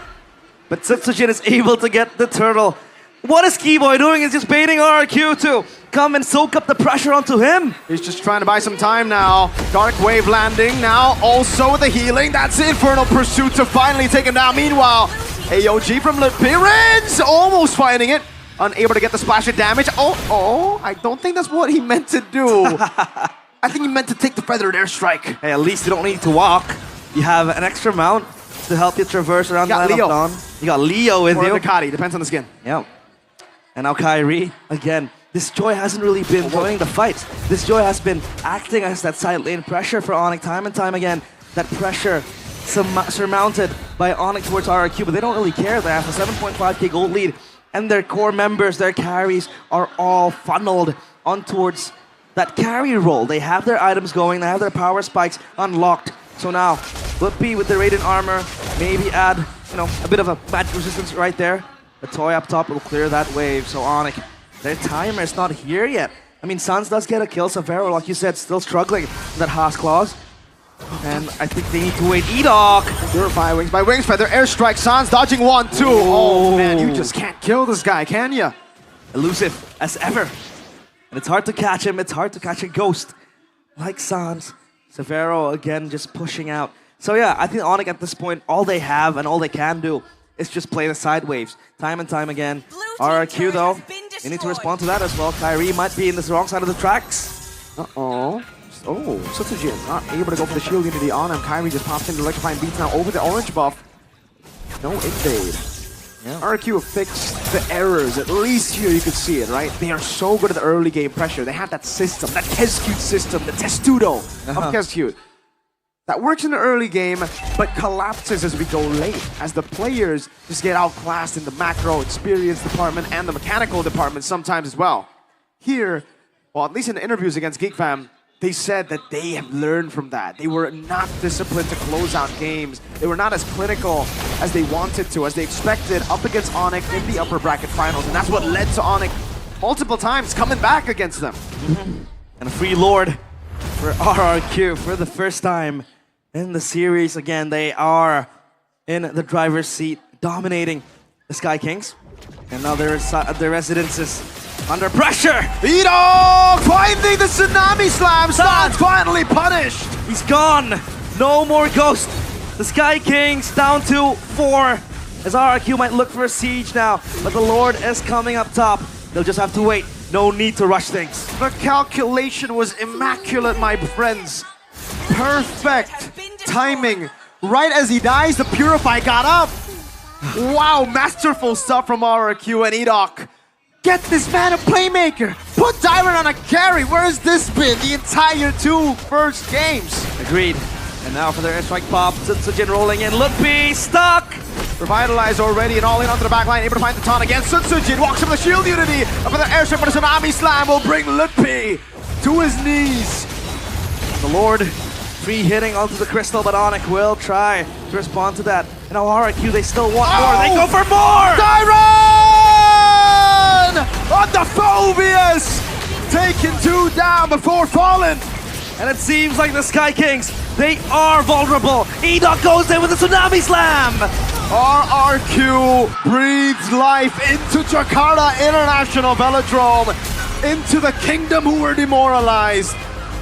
But Sutsujin is able to get the turtle. What is Keyboy doing? He's just baiting RRQ to come and soak up the pressure onto him. He's just trying to buy some time now. Dark Wave landing now, also with the healing. That's the Infernal Pursuit to finally take him down. Meanwhile, AOG from Lipirins almost finding it. Unable to get the splash of damage. Oh, I don't think that's what he meant to do. I think he meant to take the feathered airstrike. Hey, at least you don't need to walk. You have an extra mount to help you traverse around the got line Leo. of dawn. You got Leo with Or you. the Ducati, depends on the skin. Yeah. And now Kyrie, again, this Joy hasn't really been joining the fight. This Joy has been acting as that side lane pressure for ONIC time and time again. That pressure surmounted by ONIC towards RRQ, but they don't really care. They have a 7.5k gold lead, and their core members, their carries, are all funneled on towards that carry role. They have their items going, they have their power spikes unlocked. So now, Flippy with the Radiant Armor, maybe add, a bit of a magic resistance right there. The toy up top will clear that wave, so ONIC, their timer is not here yet. I mean, Sans does get a kill, Savero, like you said, still struggling with that Haas Claws. And I think they need to wait. E-Dog! Purify Wings by Wings Feather, airstrike, Sans dodging 1, 2. Oh man, you just can't kill this guy, can ya? Elusive as ever. And it's hard to catch him, it's hard to catch a ghost. Like Sans. Severo again just pushing out. So yeah, I think ONIC at this point, all they have and all they can do is just play the side waves time and time again. RRQ though, they need to respond to that as well. Kyrie might be in the wrong side of the tracks. Uh-oh. Oh, Sutsujin not able to go for the shield unity on him. Kyrie just pops into Electrifying Beats now over the orange buff. No invade. Yeah. RRQ have fixed the errors. At least here you can see it, right? They are so good at the early game pressure. They have that system, that Kescute system, the Testudo of Kescute. That works in the early game, but collapses as we go late, as the players just get outclassed in the macro experience department and the mechanical department sometimes as well. Here, well, at least in the interviews against GeekFam, they said that they have learned from that. They were not disciplined to close out games. They were not as clinical as they wanted to, as they expected, up against ONIC in the upper bracket finals. And that's what led to ONIC multiple times coming back against them. And a free Lord for RRQ for the first time in the series. Again, they are in the driver's seat, dominating the Sky Kings. And now their residences under pressure. E-Dog finding the Tsunami Slam. Sans finally punished. He's gone. No more Ghost. The Sky Kings down to 4. As RRQ might look for a siege now, but the Lord is coming up top. They'll just have to wait. No need to rush things. The calculation was immaculate, my friends. Perfect timing. Right as he dies, the Purify got up. Wow, masterful stuff from RRQ and E-Dog. Get this man a playmaker. Put Dyron on a carry. Where has this been the entire 2 first games? Agreed. And now for their airstrike pop, Sutsujin rolling in. Lutpi stuck. Revitalized already and all in onto the back line. Able to find the taunt again. Sutsujin walks from the shield unity. Up for the airstrike, but a Tsunami Slam will bring Lutpi to his knees. The Lord free hitting onto the crystal, but ONIC will try to respond to that. And now RRQ, they still want more. They go for more! Dyron! On the Phobius! Taking 2 down before falling. And it seems like the Sky Kings, they are vulnerable. E-Dog goes in with a Tsunami Slam! RRQ breathes life into Jakarta International Velodrome, into the kingdom who were demoralized.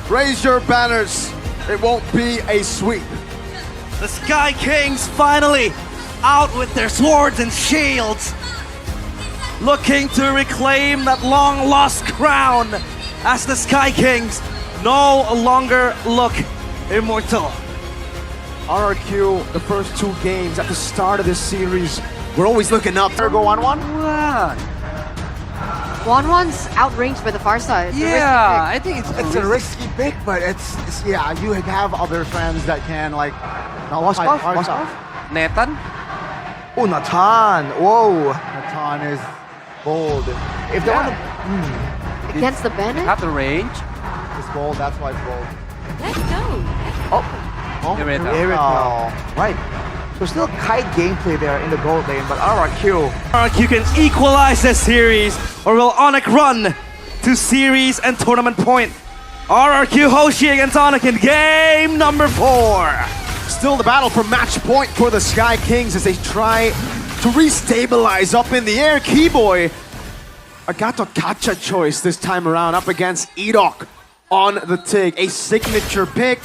Raise your banners. It won't be a sweep. The Sky Kings finally out with their swords and shields, looking to reclaim that long-lost crown as the Sky Kings no longer look immortal. RRQ, the first 2 games at the start of this series, we're always looking up. Go 1-1. 1-1's outranged by the far side. It's a risky Yeah, pick. I think It's a risky pick, but it's yeah. You have other friends that can like. No, Was off? Was off? Nathan. Oh, Nathan. Whoa. Natan is bold. If they want to... Against the Bennett? Have the range. It's bold. That's why it's bold. Oh, Here it is. Irito. Right. So still kite gameplay there in the gold lane, but RRQ. RRQ can equalize this series, or will ONIC run to series and tournament point? RRQ Hoshi against ONIC in game number 4. Still the battle for match point for the Sky Kings as they try to restabilize up in the air. Keyboy, a Gato Kacha choice this time around up against Edok on the TIG. A signature pick.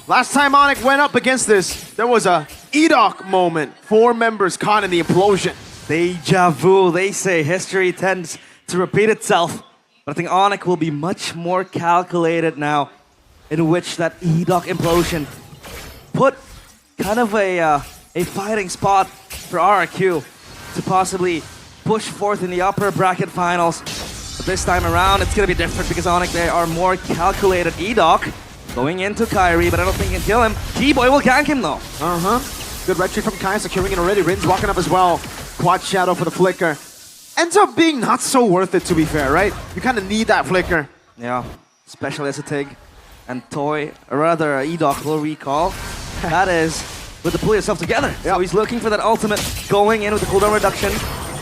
Last time ONIC went up against this, there was a Edok moment. 4 members caught in the implosion. Deja vu, they say. History tends to repeat itself. But I think ONIC will be much more calculated now, in which that Edok implosion put kind of a fighting spot for RRQ to possibly push forth in the upper bracket finals. But this time around, it's going to be different because ONIC, they are more calculated. Edok going into Kyrie, but I don't think he can kill him. Keyboy will gank him though. Good red tree from Kai, securing it already. Rin's walking up as well. Quad shadow for the flicker. Ends up being not so worth it, to be fair, right? You kind of need that flicker. Yeah, especially as a TIG. And Toy, or rather Edok will recall. That is with the pull yourself together. So he's looking for that ultimate, going in with the cooldown reduction.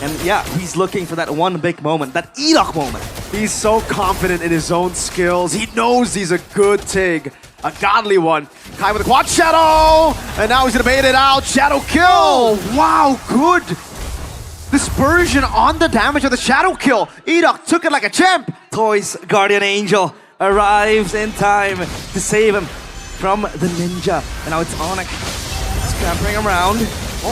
And yeah, he's looking for that one big moment, that Edok moment. He's so confident in his own skills. He knows he's a good TIG. A godly one. Kai with a quad shadow! And now he's gonna bait it out. Shadow kill! Wow, good dispersion on the damage of the shadow kill. Edok took it like a champ. Toy's guardian angel arrives in time to save him from the ninja. And now it's ONIC scampering around.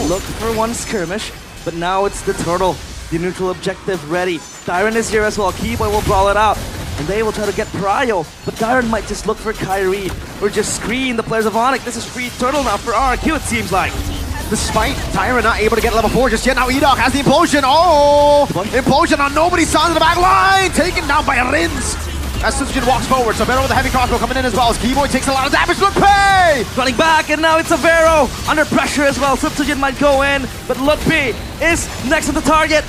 Look for one skirmish, but now it's the turtle. The neutral objective ready. Dyron is here as well. Keyboy will brawl it out. And they will try to get Prio, but Dyron might just look for Kyrie or just screen the players of ONIC. This is free turtle now for RRQ, it seems like. Despite Tyra not able to get level 4 just yet, now Edok has the implosion. Oh! Implosion on nobody's side of the back line! Taken down by Rins! As Sujin walks forward, Savero with a heavy crossbow coming in as well as Keyboy takes a lot of damage. Look, pay! Running back, and now it's Savero under pressure as well. Sujin might go in, but Lutpi is next to the target.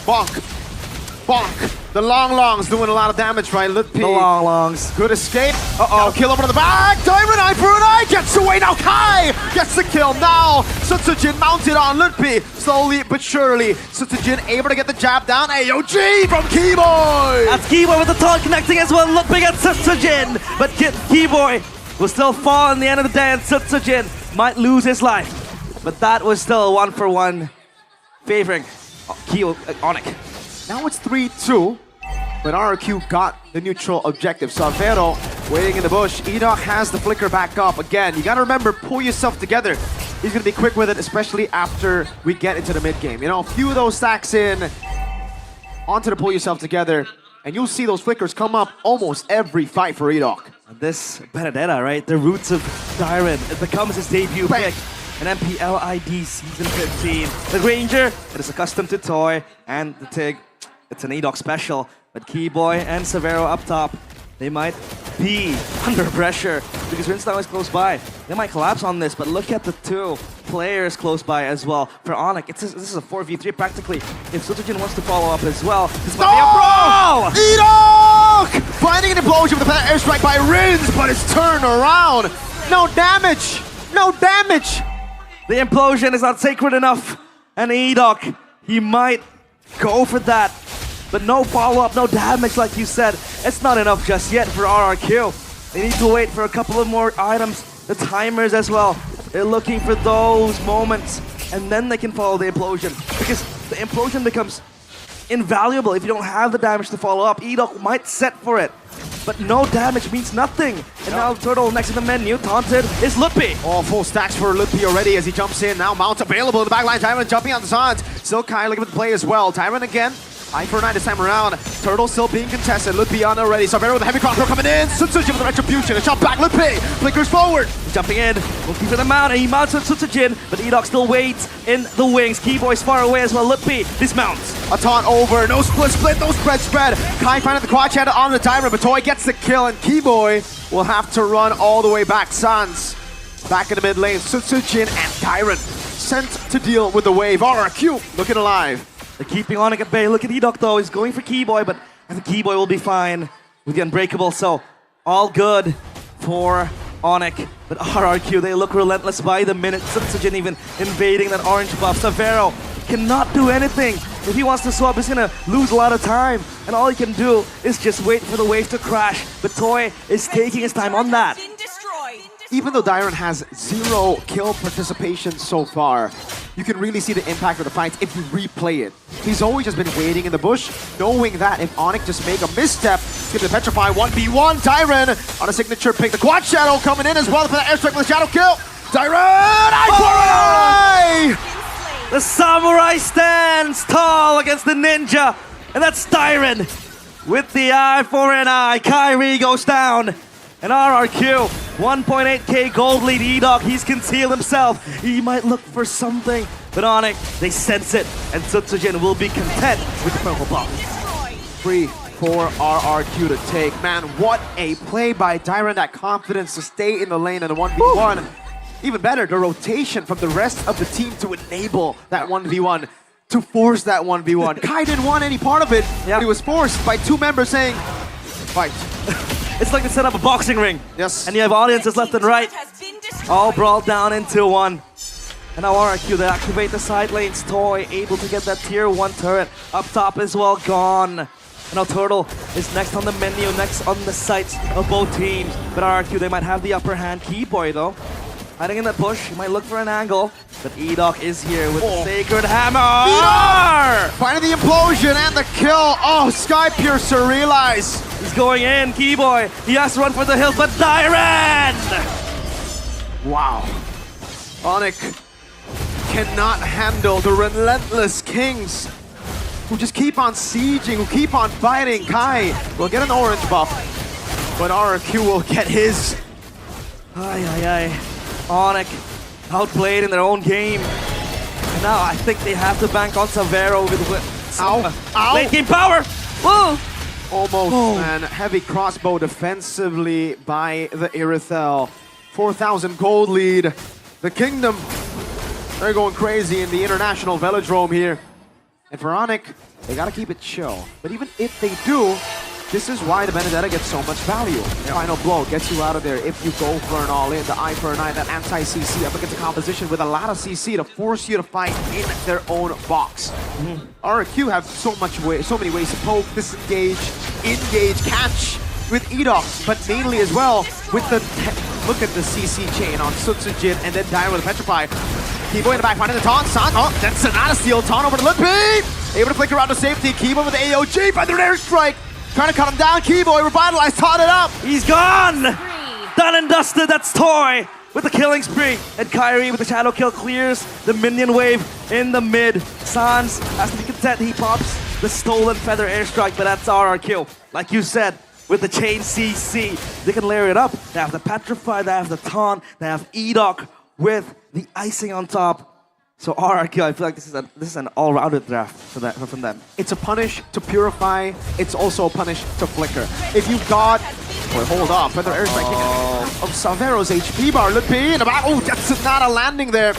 Bonk. Bonk. The long longs doing a lot of damage, right? Lutpi. The long longs. Good escape. Uh-oh. Kill over to the back. Diamond Eye for an eye. Gets away now. Kai gets the kill now. Sutsujin mounted on Lutpi. Slowly but surely. Sutsujin able to get the jab down. AOG from Keyboy. That's Keyboy with the taunt connecting as well. Lutpi gets Sutsujin. But Keyboy will still fall in the end of the day, and Sutsujin might lose his life. But that was still a 1-for-1 favoring ONIC. Now it's 3-2. But RRQ got the neutral objective. Savero waiting in the bush. Edok has the flicker back up again. You gotta remember, pull yourself together. He's gonna be quick with it, especially after we get into the mid game. You know, a few of those stacks in onto the pull yourself together, and you'll see those flickers come up almost every fight for Edok. This Benedetta, right? The roots of Dyron. It becomes his debut pick. An MPL ID Season 15. The Granger, it is accustomed to Toy, and the TIG, it's an Edok special. But Keyboy and Savero up top, they might be under pressure because Rinstone is close by. They might collapse on this, but look at the 2 players close by as well. For ONIC, this is a 4v3 practically. If Sujin wants to follow up as well, this might be a brawl! Edok! Finding an implosion with a airstrike by Rins, but it's turned around. No damage! No damage! The implosion is not sacred enough. And Edok, he might go for that. But no follow-up, no damage like you said. It's not enough just yet for RRQ. They need to wait for a couple of more items. The timers as well. They're looking for those moments and then they can follow the implosion. Because the implosion becomes invaluable if you don't have the damage to follow up. Edok might set for it, but no damage means nothing. And now Turtle next in the menu, taunted, is Lutpi. All full stacks for Lutpi already as he jumps in. Now Mount available in the backline. Tyron jumping on the Sans. Still Kai looking for the play as well. Tyron again. Eye for 9 this time around. Turtle still being contested. Lutpi on already. Savero with a heavy crossbow coming in. Sutsujin with the retribution. A shot back. Lutpi flickers forward. He's jumping in, looking for the mount, and he mounts on Sutsujin, but Edok still waits in the wings. Keyboy's far away as well. Lutpi dismounts. A taunt over. No split. No spread. Kai finding the quad channel on the Tyron, but Toy gets the kill, and Keyboy will have to run all the way back. Sans back in the mid lane. Sutsujin and Tyron sent to deal with the wave. RRQ looking alive. They're keeping ONIC at bay. Look at Edok though, he's going for Keyboy, but I think Keyboy will be fine with the Unbreakable, so all good for ONIC. But RRQ, they look relentless by the minute. Sutsujin even invading that orange buff. Savero cannot do anything. If he wants to swap, he's gonna lose a lot of time. And all he can do is just wait for the wave to crash. But Toy is taking his time on that. Even though Dyron has 0 kill participation so far, you can really see the impact of the fights if you replay it. He's always just been waiting in the bush, knowing that if ONIC just make a misstep, it's going to petrify 1v1. Dyron on a signature pick. The quad shadow coming in as well for the airstrike with the shadow kill. Dyron! Eye for an eye! The samurai stands tall against the ninja, and that's Dyron with the eye for an eye. Kyrie goes down. And RRQ, 1.8k gold lead. Edok, he's concealed himself. He might look for something, but ONIC, they sense it, and Sutsujin will be content with the purple buff. Free for RRQ to take. Man, what a play by Dyron. That confidence to stay in the lane in the 1v1. Even better, the rotation from the rest of the team to enable that 1v1, to force that 1v1. Kai didn't want any part of it, but he was forced by 2 members saying, fight. It's like they set up a boxing ring. Yes. And you have audiences left and right, all brawled down into one. And now RRQ, they activate the side lanes. Toy able to get that tier 1 turret. Up top as well, gone. And now Turtle is next on the menu, next on the sights of both teams. But RRQ, they might have the upper hand. Keyboy though, hiding in that bush, he might look for an angle. But Edok is here with the Sacred Hammer! Finding the implosion and the kill. Oh, Sky Piercer realize. He's going in, Keyboy. He has to run for the hills, but Dyron! Wow. ONIC cannot handle the relentless Kings who just keep on sieging, who keep on fighting. Kai will get an orange buff, but RRQ will get his. ONIC outplayed in their own game. And now I think they have to bank on Savero with some late game power. Whoa! Almost, man. Heavy crossbow defensively by the Irithel. 4,000 gold lead. The Kingdom, they're going crazy in the international velodrome here. And for ONIC, they gotta keep it chill. But even if they do, this is why the Benedetta gets so much value. Final blow gets you out of there if you go for an all-in. The eye for an eye, that anti-CC up against a composition with a lot of CC to force you to fight in their own box. RRQ have so many ways to poke, disengage, engage, catch with Edok, but mainly as well with the look at the CC chain on Sutsujin and then Dyron with Petrify. Keyboy in the back, finding the taunt. Then Sonata steal, taunt over to Lutpi! Able to flick around to safety. Keyboy with the AOG, find the airstrike. Trying to cut him down. Keyboy revitalized, taught it up. He's gone! Done and dusted, that's Toy with the killing spree. And Kyrie with the shadow kill clears the minion wave in the mid. Sans has to be content, he pops the stolen feather airstrike, but that's RRQ. Like you said, with the chain CC, they can layer it up. They have the Petrify, they have the taunt, they have Edok with the icing on top. So RRQ, I feel like this is an all-rounded draft from them. It's a punish to purify. It's also a punish to flicker. If you've got, hold off, feather airstrike of Savero's HP bar. Lutpi in the back. Oh, that's not a landing there.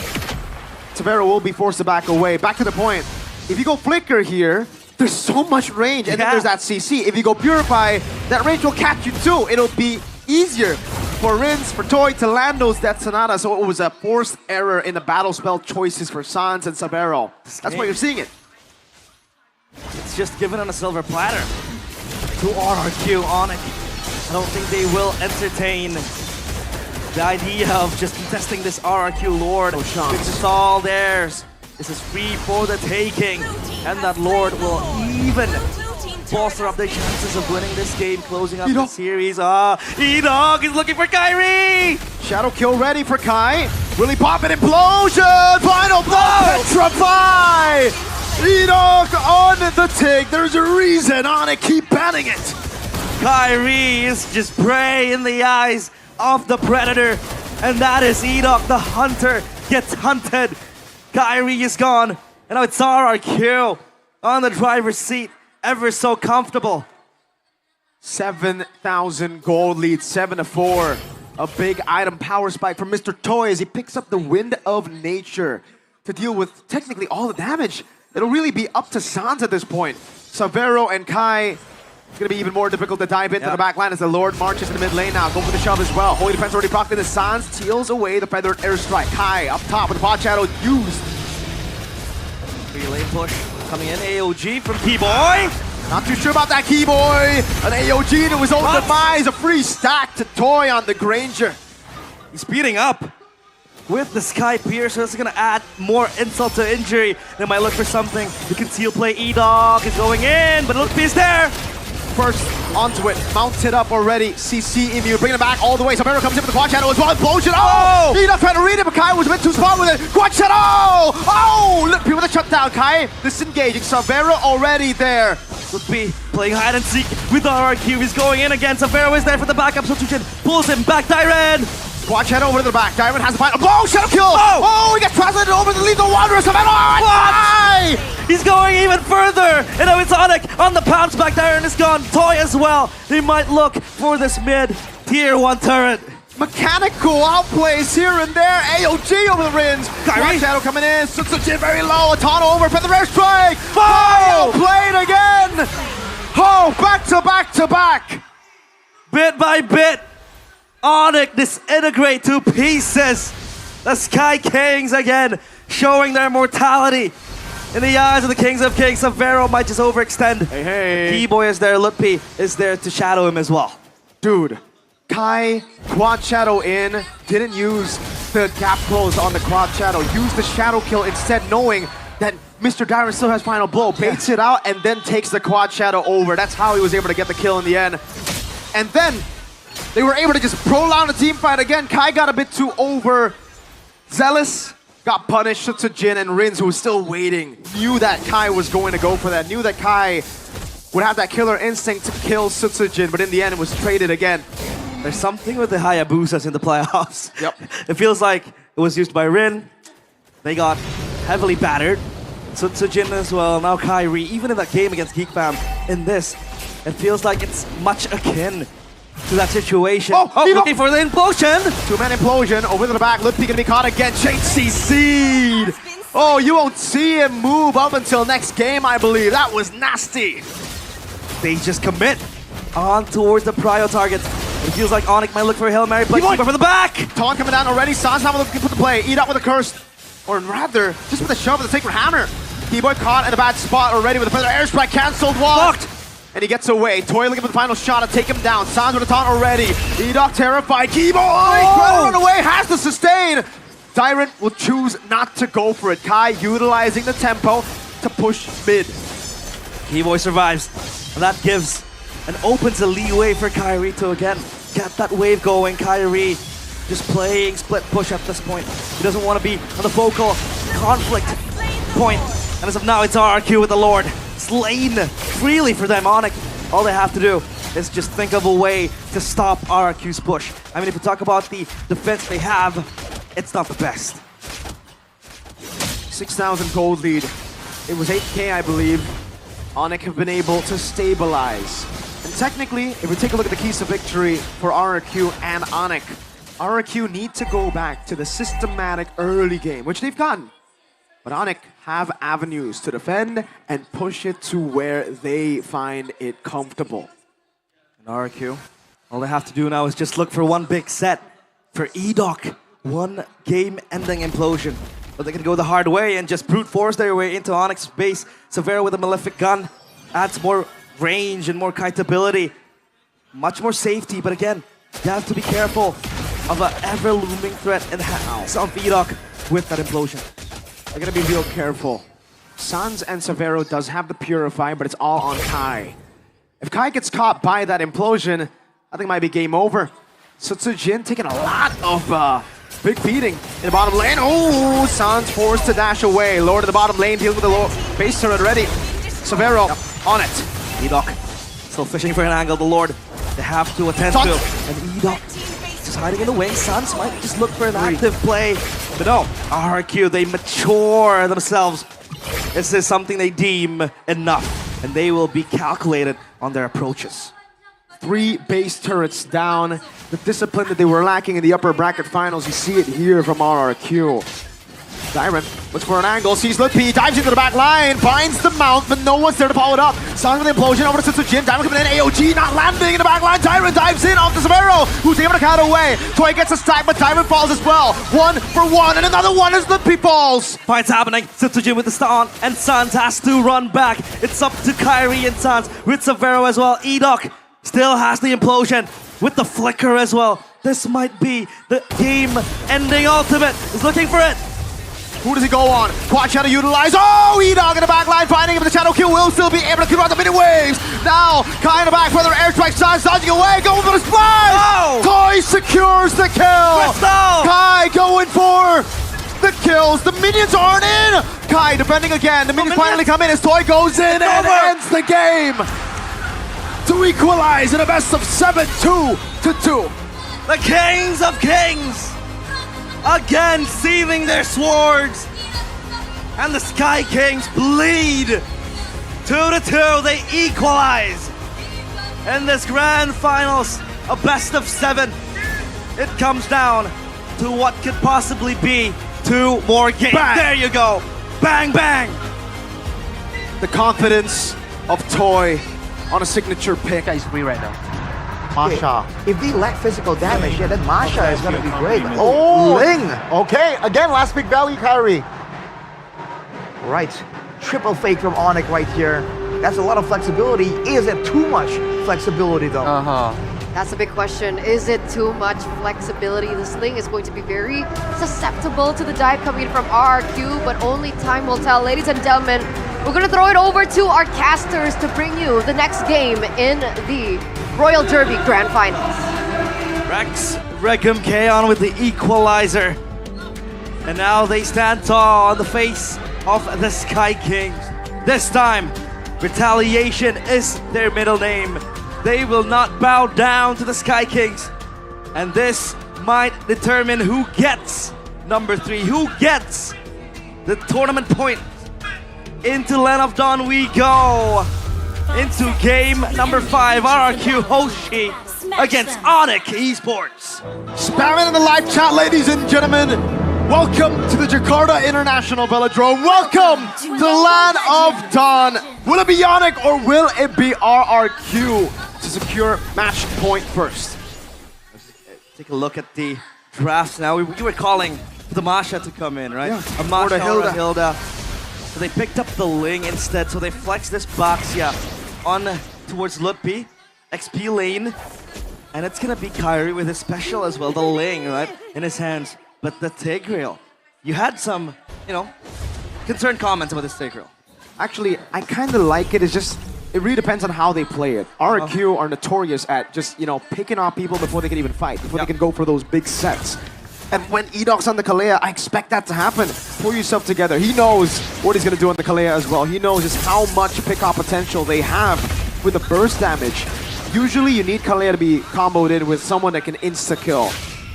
Savero will be forced to back away. Back to the point. If you go flicker here, there's so much range, and then there's that CC. If you go purify, that range will catch you too. It'll be easier for Rins, for Toy to land those Death Sonata, so it was a forced error in the battle spell choices for Sans and Savero. That's why you're seeing it. It's just given on a silver platter to RRQ. ONIC, I don't think they will entertain The idea of just contesting this RRQ Lord, Oh, Sean. it's just all theirs. This is free for the taking, and that Lord will even bolster up their chances of winning this game, closing up the series. E-Dog is looking for Kyrie! Shadow kill ready for Kai. Really pop an implosion! Final blow! Petrify! E-Dog on the take. There's a reason ONIC keep banning it. Kyrie is just prey in the eyes of the Predator, and that is E-Dog, the hunter, gets hunted. Kyrie is gone, and now it's RRQ on the driver's seat, ever so comfortable. 7,000 gold lead, 7-4. A big item power spike from Mr. Toy as he picks up the Wind of Nature to deal with technically all the damage. It'll really be up to Sans at this point. Savero and Kai, it's gonna be even more difficult to dive into the back line as the Lord marches in the mid lane now. Go for the shove as well. Holy Defense already procced in the Sans, teals away the feathered airstrike. Kai up top with the bot shadow used. Free lane push coming in, AOG from Keyboy. Not too sure about that Keyboy. An AOG to his own demise. A free stack to Toy on the Granger. He's speeding up with the Sky Piercer. This is gonna add more insult to injury. They might look for something. The conceal play, E-Dog is going in, but Look is there. First onto it, mounted up already. CC Emu bringing it back all the way. Sabero comes in with the quad shadow as well. Explosion. Oh! E-Dog trying to read it, but Kai was a bit too smart with it. Quad shadow. Oh! Lippy with a shutdown. Kai disengaging. Savero already there. Lippy playing hide and seek with RRQ. He's going in again. Savero is there for the backup. So Tujin pulls him back. Dyren. Quad shadow over to the back. Dyren has the final. Oh! Shadow kill. Oh! He gets translated over to lead the Wanderer. Savero. What? He's going even further! And now it's ONIC on the pounce back there and it's gone. Toy as well. They might look for this mid tier 1 turret. Mechanical outplays here and there. AOG over the rings. Kyrie shadow coming in. Sutsujin very low. A tunnel over for the rare strike. Oh! Played again. Oh, back to back to back. Bit by bit, ONIC disintegrate to pieces. The Sky Kings again showing their mortality. In the eyes of the Kings of Kings, Savero might just overextend. Hey. Keyboy is there, Lippy is there to shadow him as well. Dude, Kai quad shadow in, didn't use the gap close on the quad shadow, used the shadow kill instead, knowing that Mr. Dyren still has final blow, baits it out and then takes the quad shadow over. That's how he was able to get the kill in the end. And then they were able to just prolong the team fight again. Kai got a bit too overzealous. Got punished. Sutsujin and Rins, who was still waiting, knew that Kai was going to go for that. Knew that Kai would have that killer instinct to kill Sutsujin, but in the end, it was traded again. There's something with the Hayabusas in the playoffs. Yep. It feels like it was used by Rin. They got heavily battered. Sutsujin as well. Now Kyrie. Even in that game against Geekfam, in this, it feels like it's much akin to that situation. Looking for the implosion! Two-man implosion over to the back. Lippy gonna be caught again. Shane CC'd. Oh, you won't see him move up until next game, I believe. That was nasty. They just commit on towards the prio target. It feels like ONIC might look for a Hail Mary play. Keeper for the back! Taunt coming down already. Sans not looking for the play. Eat up with a curse. Or rather, just with a shove with the Sacred Hammer. Keyboy caught in a bad spot already with a further airstrike cancelled. Blocked! And he gets away. Toy looking for the final shot to take him down. Sans with a taunt already. E-Dog terrified. Keyboy trying to run away. Has the sustain. Dyren will choose not to go for it. Kai utilizing the tempo to push mid. Keyboy survives. And that gives and opens a leeway for Kyrie to again get that wave going. Kyrie just playing split push at this point. He doesn't want to be on the focal conflict point. And as of now, it's RRQ with the Lord. Slain freely for them. ONIC, all they have to do is just think of a way to stop RRQ's push. I mean, if we talk about the defense they have, it's not the best. 6,000 gold lead. It was 8K, I believe. ONIC have been able to stabilize. And technically, if we take a look at the keys to victory for RRQ and ONIC, RRQ need to go back to the systematic early game, which they've gotten. But ONIC have avenues to defend and push it to where they find it comfortable. And RRQ, all they have to do now is just look for one big set for E-Dog. One game-ending implosion. But they can go the hard way and just brute force their way into ONIC's base. Savero with a Malefic gun adds more range and more kiteability. Much more safety, but again, you have to be careful. of an ever-looming threat in the house of Edok with that implosion. They're gonna be real careful. Sans and Severo does have the Purify, but it's all on Kai. If Kai gets caught by that implosion, I think it might be game over. So Tsujin taking a lot of big beating in the bottom lane. Oh, Sans forced to dash away. Lord of the bottom lane dealing with the low base turret already. Severo on it. Edok still fishing for an angle. The Lord they have to attend to. And Edok just hiding in the wing. Sans might just look for an active play. But no, RRQ, they mature themselves. This is something they deem enough. And they will be calculated on their approaches. 3 base turrets down. The discipline that they were lacking in the upper bracket finals, you see it here from RRQ. Dyron looks for an angle, sees Lippy, dives into the back line, finds the mount, but no one's there to follow it up. Sans with the implosion over to Jin. Dyron coming in, AOG not landing in the back line. Dyron dives in off the Severo, who's able to count away. Toy gets a stack, but Dyron falls as well. 1 for 1, and another one as Lippy falls. Fights happening. Jin with the stun, and Sans has to run back. It's up to Kyrie and Sans with Severo as well. Edok still has the implosion with the flicker as well. This might be the game-ending ultimate. He's looking for it. Who does he go on? Quad Shadow utilize. Oh, E-Dog in the back line finding him. The Shadow kill will still be able to clear out the mini waves. Now, Kai in the back, further airstrike, Sans dodging away, going for the splash. Oh! Toy secures the kill. Crystal! Kai going for the kills. The minions aren't in. Kai defending again. The minions finally come in as Toy goes in and ends the game to equalize in a best of 7, 2-2. The Kings of Kings again seething their swords, and the Sky Kings bleed 2-2. They equalize in this grand finals, a best of 7. It comes down to what could possibly be 2 more games. Bang. There you go, bang bang. The confidence of Toy on a signature pick. Guys, free right now. Masha. If they lack physical damage, yeah, then Masha is gonna be great. But Oh, Ling! Okay, again, last pick value, Kyrie. Right. Triple fake from ONIC right here. That's a lot of flexibility. Is it too much flexibility though? That's a big question. Is it too much flexibility? This Ling is going to be very susceptible to the dive coming in from RRQ, but only time will tell. Ladies and gentlemen, we're going to throw it over to our casters to bring you the next game in the Royal Derby Grand Finals. Rex, Regum Kaon with the equalizer. And now they stand tall on the face of the Sky Kings. This time, retaliation is their middle name. They will not bow down to the Sky Kings. And this might determine who gets number 3, who gets the tournament point. Into Land of Dawn we go. Into game number 5, RRQ Hoshi against ONIC Esports. Spamming in the live chat, ladies and gentlemen. Welcome to the Jakarta International Velodrome. Welcome to the Land of Dawn. Will it be ONIC or will it be RRQ to secure match point first? Take a look at the drafts now. You were calling for the Masha to come in, right? Yeah. A Masha Or or the a Hilda. So they picked up the Ling instead, so they flexed this box, on towards Lutpi, XP lane. And it's gonna be Kyrie with his special as well, the Ling, right, in his hands. But the Tigreal, you had some, concerned comments about this Tigreal. Actually, I kind of like it. It's just, it really depends on how they play it. RRQ are notorious at just, picking off people before they can even fight, before they can go for those big sets. And when Edok's on the Kalea, I expect that to happen. Pull yourself together. He knows what he's going to do on the Kalea as well. He knows just how much pick-off potential they have with the burst damage. Usually you need Kalea to be comboed in with someone that can insta-kill.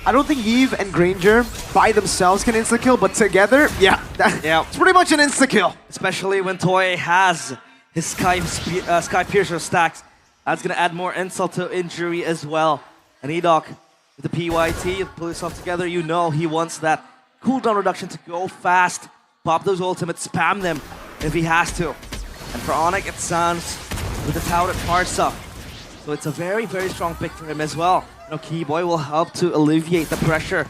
I don't think Eve and Granger by themselves can insta-kill, but together, it's pretty much an insta-kill. Especially when Toy has his Sky Piercer stacks. That's going to add more insult to injury as well. And Edok, with the PYT, pull yourself together, he wants that cooldown reduction to go fast. Pop those ultimates, spam them if he has to. And for ONIC, it sounds with the touted Parsa. So it's a very, very strong pick for him as well. Keyboy will help to alleviate the pressure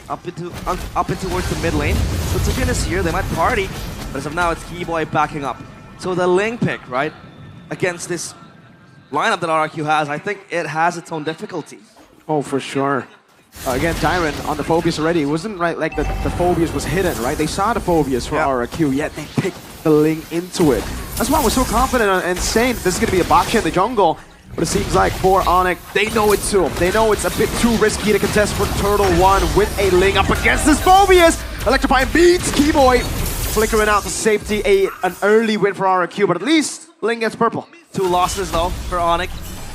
up into towards the mid lane. So Tsujin is here, they might party, but as of now, it's Keyboy backing up. So the Ling pick, right, against this lineup that RRQ has, I think it has its own difficulties. Oh, for sure. Again, Dyron on the Phobius already. It wasn't right like the Phobius was hidden, right? They saw the Phobius for RRQ, yet they picked the Ling into it. That's why I was so confident and saying this is going to be a box in the jungle. But it seems like for ONIC, they know it too. They know it's a bit too risky to contest for Turtle 1 with a Ling up against this Phobius. Electrifying beats Keyboy, flickering out to safety. An early win for RRQ, but at least Ling gets purple. 2 losses though for ONIC.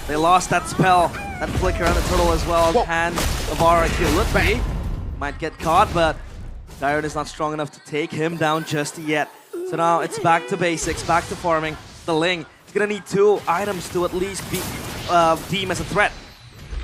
They lost that spell, that flicker on the turtle as well in the hands of RRQ. Lutfi might get caught, but Dyron is not strong enough to take him down just yet. So now it's back to basics, back to farming. The Ling is gonna need 2 items to at least be deem as a threat.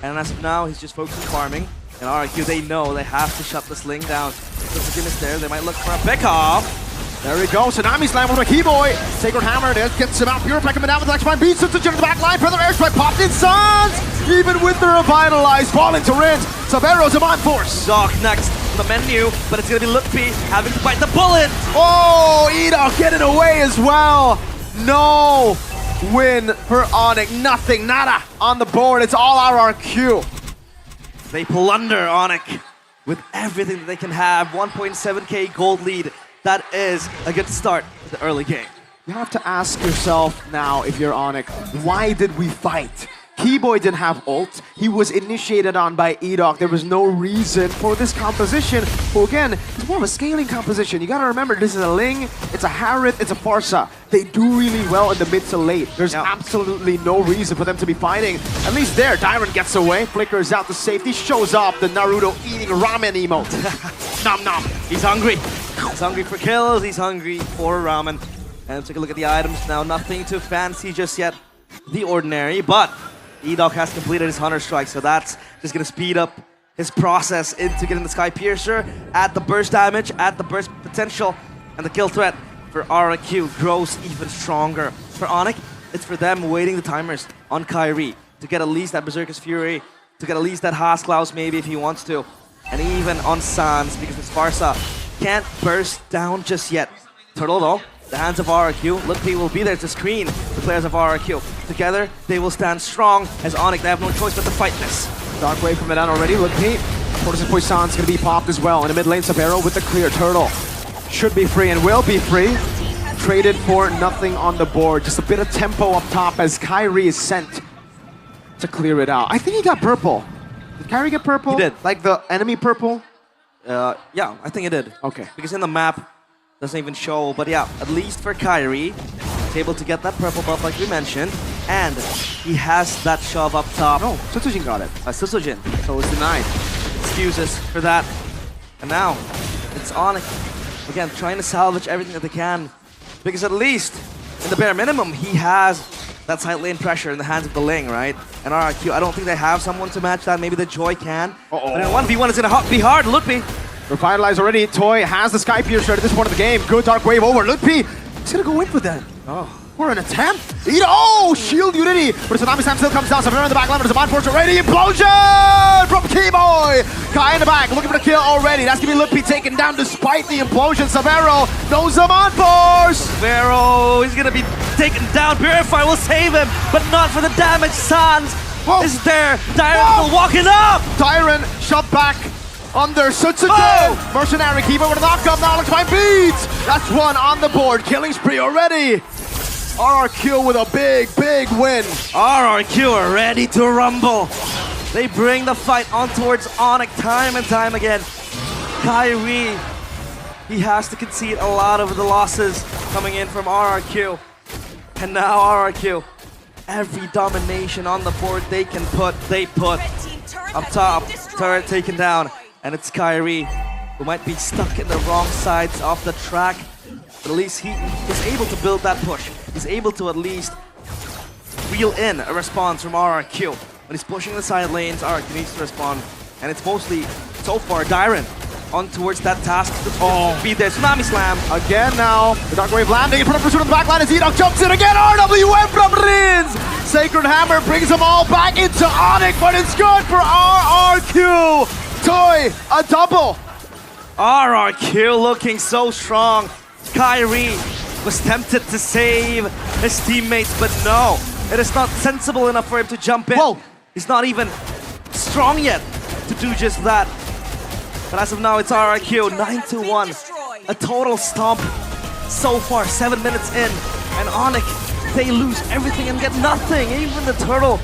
And as of now, he's just focused on farming. And RRQ, they know they have to shut this Ling down. Sutsugen is there, they might look for a pick-off. There we go, Tsunami Slam with a Keyboy. Sacred Hammer there, gets him out. Purify coming down with the electrifying beats. Sutsugen in the back line, further airstrike popped in. Suns! Even with the revitalized, falling to Rinse. Savero's a mind force. Doc next on the menu, but it's gonna be Lutfi having to bite the bullet. Oh, Edok getting away as well. No win for ONIC, nothing, nada on the board. It's all RRQ. They plunder ONIC with everything that they can have. 1.7k gold lead. That is a good start to the early game. You have to ask yourself now, if you're ONIC, why did we fight? Keyboy didn't have ult. He was initiated on by Edok. There was no reason for this composition. Who again, it's more of a scaling composition. You gotta remember, this is a Ling, it's a Harith, it's a Farsa. They do really well in the mid to late. There's absolutely no reason for them to be fighting. At least there, Dyron gets away, flickers out to safety, shows up the Naruto eating ramen emote. Nom nom. He's hungry. He's hungry for kills, he's hungry for ramen. And let's take a look at the items now. Nothing too fancy just yet. The ordinary, but Edok has completed his Hunter Strike, so that's just gonna speed up his process into getting the Sky Piercer at the burst damage, at the burst potential, and the kill threat for RRQ grows even stronger. For ONIC, it's for them waiting the timers on Kyrie to get at least that Berserker's Fury, to get at least that Haasklaus maybe if he wants to, and even on Sans because this Farsa can't burst down just yet. Turtle though, the hands of RRQ, Lutfi will be there to screen the players of RRQ. Together, they will stand strong as ONIC. They have no choice but to fight this. Dark Wave coming down already. Lutfi. Fortis Poison's gonna be popped as well. In the mid lane, Sabero with the clear. Turtle should be free and will be free. Traded for nothing on the board. Just a bit of tempo up top as Kyrie is sent to clear it out. I think he got purple. Did Kyrie get purple? He did. Like the enemy purple? Yeah, I think it did. Okay. Because in the map, doesn't even show. But yeah, at least for Kyrie, he's able to get that purple buff like we mentioned. And he has that shove up top. No, Sutsugen got it. Sutsugen. So it's denied. Excuses for that. And now, it's ONIC. Again, trying to salvage everything that they can. Because at least, in the bare minimum, he has that side lane pressure in the hands of the Ling, right? And RRQ, I don't think they have someone to match that. Maybe the Joy can. But in 1v1, it's gonna be hard. Lutfi. Revitalized already. Toy has the Sky Piercer at this point of the game. Good Dark Wave over. Lutfi. He's gonna go in for that. For an attempt. Oh, shield Unity. But Tsunami Slam still comes down. Savannah in the back line. There's a Mind Force already. Implosion from Keyboy. Kai in the back looking for the kill already. That's gonna be Lutfi taken down despite the implosion. Savero knows the Mind Force. Vero, he's gonna be taken down. Purify will save him, but not for the damage. Sans is there. Dyron still walking up. Dyron shoved back under Sutsugen. Mercenary Keyboy with a knock-up. Now let's find beats. That's one on the board. Killing spree already. RRQ with a big, big win. RRQ are ready to rumble. They bring the fight on towards ONIC time and time again. Kyrie, he has to concede a lot of the losses coming in from RRQ. And now RRQ, every domination on the board they can put, they put. Up top, turret taken down. And it's Kyrie, who might be stuck in the wrong sides of the track. But at least he is able to build that push. He's able to at least reel in a response from RRQ. When he's pushing the side lanes, RRQ needs to respond. And it's mostly, so far, Dyron on towards that task to be there. Tsunami Slam. Again now, the Dark Wave landing in front of Pursuit on the back line as Edok jumps in again. RWM from Rins. Sacred Hammer brings them all back into ONIC, but it's good for RRQ. Toy, a double. RRQ looking so strong. Kyrie was tempted to save his teammates, but no. It is not sensible enough for him to jump in. Whoa. He's not even strong yet. to do just that. But as of now, it's RRQ 9-1. A total stomp so far, 7 minutes in. And ONIC, they lose everything and get nothing. Even the turtle,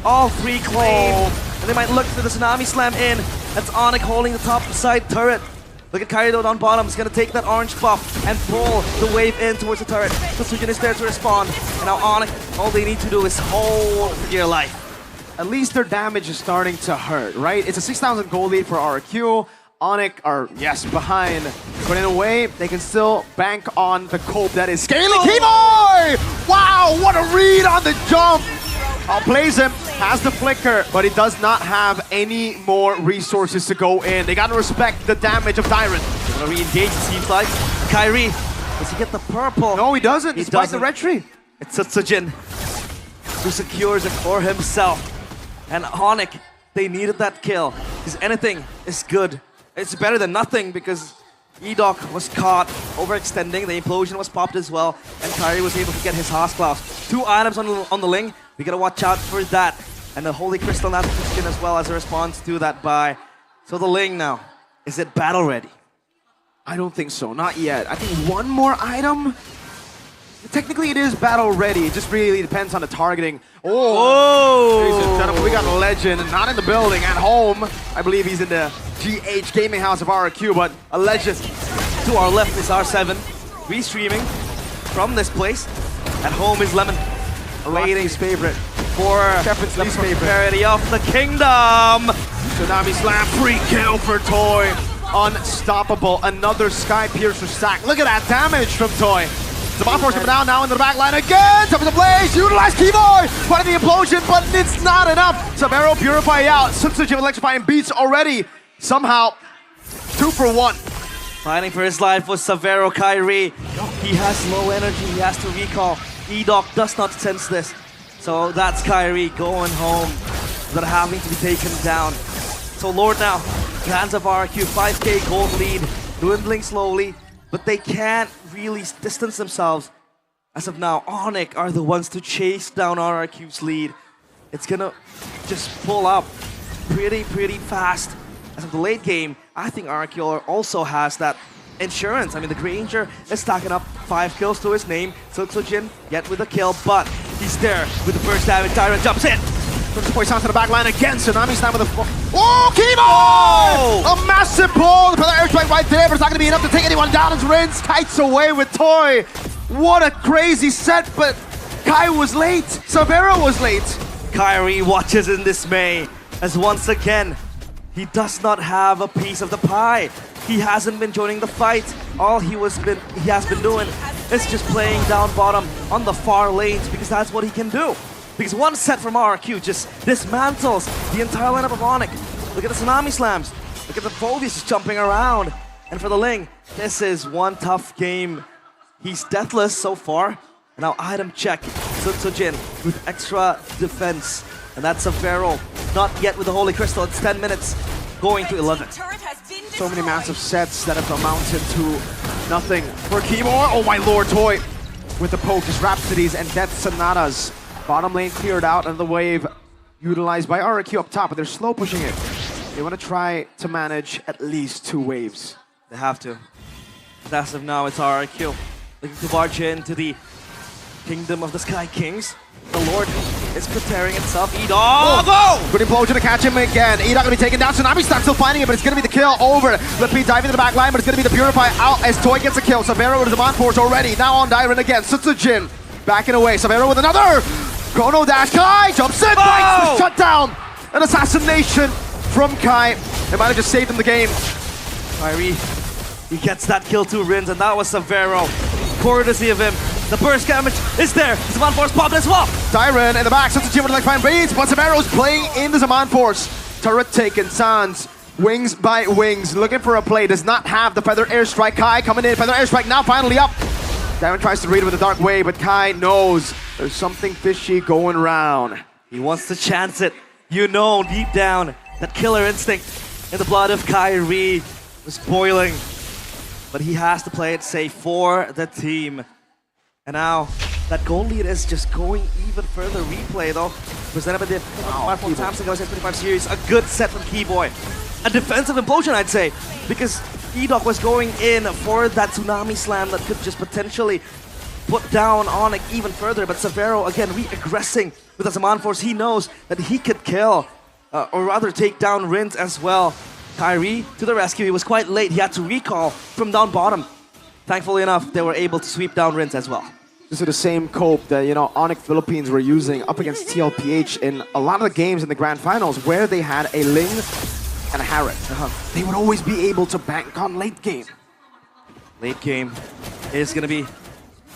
all three claim. And they might look for the Tsunami Slam in. That's ONIC holding the top side turret. Look at Kaido down bottom. He's gonna take that orange buff and pull the wave in towards the turret. Sujin is there to respond. And now ONIC, all they need to do is hold for dear life. At least their damage is starting to hurt, right? It's a 6,000 gold lead for RRQ. ONIC are, yes, behind. But in a way, they can still bank on the cope that is scaling. Keyboy! Wow, what a read on the jump! Outplays him, has the flicker, but he does not have any more resources to go in. They gotta respect the damage of Dyron. They're gonna re-engage, it seems like. Kairi, does he get the purple? No, he doesn't, despite the red tree. It's Sujin who secures it for himself. And ONIC, they needed that kill. Because anything is good. It's better than nothing because Edok was caught overextending. The implosion was popped as well. And Kairi was able to get his Houseclaws. 2 items on the Ling. We gotta watch out for that. And the Holy Crystal now to skin as well as a response to that buy. So the Ling now, is it battle ready? I don't think so, not yet. I think one more item. Technically, it is battle ready. It just really depends on the targeting. Oh! Ladies and gentlemen, we got a legend, not in the building, at home. I believe he's in the GH gaming house of RRQ, but a legend. To our left is R7, restreaming from this place. At home is Lemon, awaiting His favorite. for Kevin's the least favorite. prosperity of the kingdom. Tsunami Slam, free kill for Toy. Unstoppable, another Sky Piercer stack. Look at that damage from Toy. The bot force coming down now into the back line again. Top of the blaze, utilize Keyboy. Part of the implosion, but it's not enough. Severo Purify out. Sujin electrifying beats already. Somehow, 2 for 1. Fighting for his life was Severo Kairi. He has low energy, he has to recall. Edok does not sense this. So that's Kairi going home, but having to be taken down. So Lord now, the hands of RRQ, 5k gold lead, dwindling slowly, but they can't really distance themselves. As of now, ONIC are the ones to chase down RRQ's lead. It's gonna just pull up pretty fast. As of the late game, I think RRQ also has that insurance. I mean, the Granger is stacking up 5 kills to his name. Sujin yet with a kill, but he's there with the first damage. Tyron jumps in. From the point sound to the back line again. Tsunami Slam with a... Oh, Keyboy! A massive pull. The Predator airstrike right there, but it's not going to be enough to take anyone down as Rinse kites away with Toy. What a crazy set, but Kai was late. Severo was late. Kairi watches in dismay as once again, he does not have a piece of the pie. He hasn't been joining the fight. All he has been doing is just playing down bottom on the far lanes because that's what he can do. Because one set from RRQ just dismantles the entire lineup of ONIC. Look at the Tsunami Slams. Look at the Phobius just jumping around. And for the Ling, this is one tough game. He's deathless so far. Now item check. Sujin with extra defense. And that's Severo. Not yet with the Holy Crystal. It's 10 minutes. Going to 11. So many massive sets that have amounted to nothing for Keyboy. Oh my lord, Toy with the poke, his Rhapsodies and Death Sonatas. Bottom lane cleared out and the wave utilized by RRQ up top, but they're slow pushing it. They want to try to manage at least 2 waves. They have to. As of now, it's RRQ. Looking to barge into the Kingdom of the Sky Kings. The Lord is preparing itself. Edok! Oh, good implosion to catch him again. Edok gonna be taken down. Tsunami Slam still finding it, but it's gonna be the kill over. Flippy diving to the back line, but it's gonna be the Purify out as Toy gets a kill. Severo with the Demand Force already. Now on Dyron again. Sujin backing away. Severo with another Chrono Dash. Kai jumps in, bites the shutdown. An assassination from Kai. It might have just saved him the game. Kairi, he gets that kill to Rins, and that was Severo. Courtesy of him. The burst damage is there. The Zaman Force popped as well. Dyron in the back. Sujin with electrifying beats, but Severo's playing in the Zaman Force. Turret taken. Sans wings by wings. Looking for a play. Does not have the Feather Airstrike. Kai coming in. Feather Airstrike now finally up. Dyron tries to read it with a Dark Wave, but Kai knows there's something fishy going round. He wants to chance it. You know deep down that killer instinct in the blood of Kairi was boiling. But he has to play it safe for the team. And now That goal lead is just going even further. Replay though, presented by the smartphone Samsung Galaxy S25 series. A good set from Keyboy. A defensive implosion, I'd say, because Edok was going in for that tsunami slam that could just potentially put down ONIC even further. But Severo, again, re-aggressing with the Zaman Force. He knows that he could kill, or rather take down Rins as well. Kyrie to the rescue. He was quite late. He had to recall from down bottom. Thankfully enough, they were able to sweep down Rins as well. This is the same cope that, you know, ONIC Philippines were using up against TLPH in a lot of the games in the grand finals where they had a Ling and a Harrod. They would always be able to bank on late game. Late game is going to be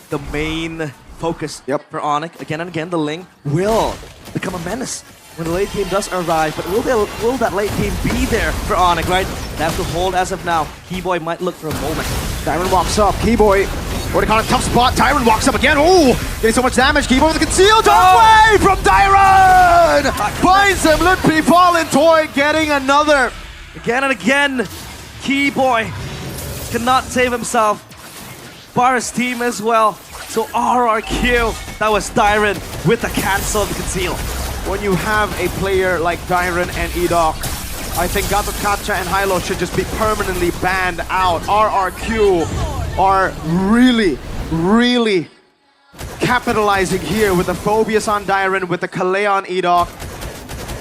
the main focus for ONIC. Again and again, the Ling will become a menace when the late game does arrive. But will that late game be there for ONIC, right? They have to hold as of now. Keyboy might look for a moment. Tyron walks up. Keyboy, what a tough spot. Tyron walks up again. Oh, getting so much damage. Keyboy with the concealed away from Tyron! Finds him. Ludpi falling. Toy getting another. Again and again, Keyboy cannot save himself. Bar's team as well. So RRQ, that was Tyron with the cancel of the conceal. When you have a player like Tyron and Edok, I think Gatot Kacha and Hilo should just be permanently banned out. RRQ are really, really capitalizing here with the Phobias on Tyron, with the Kalea on Edok.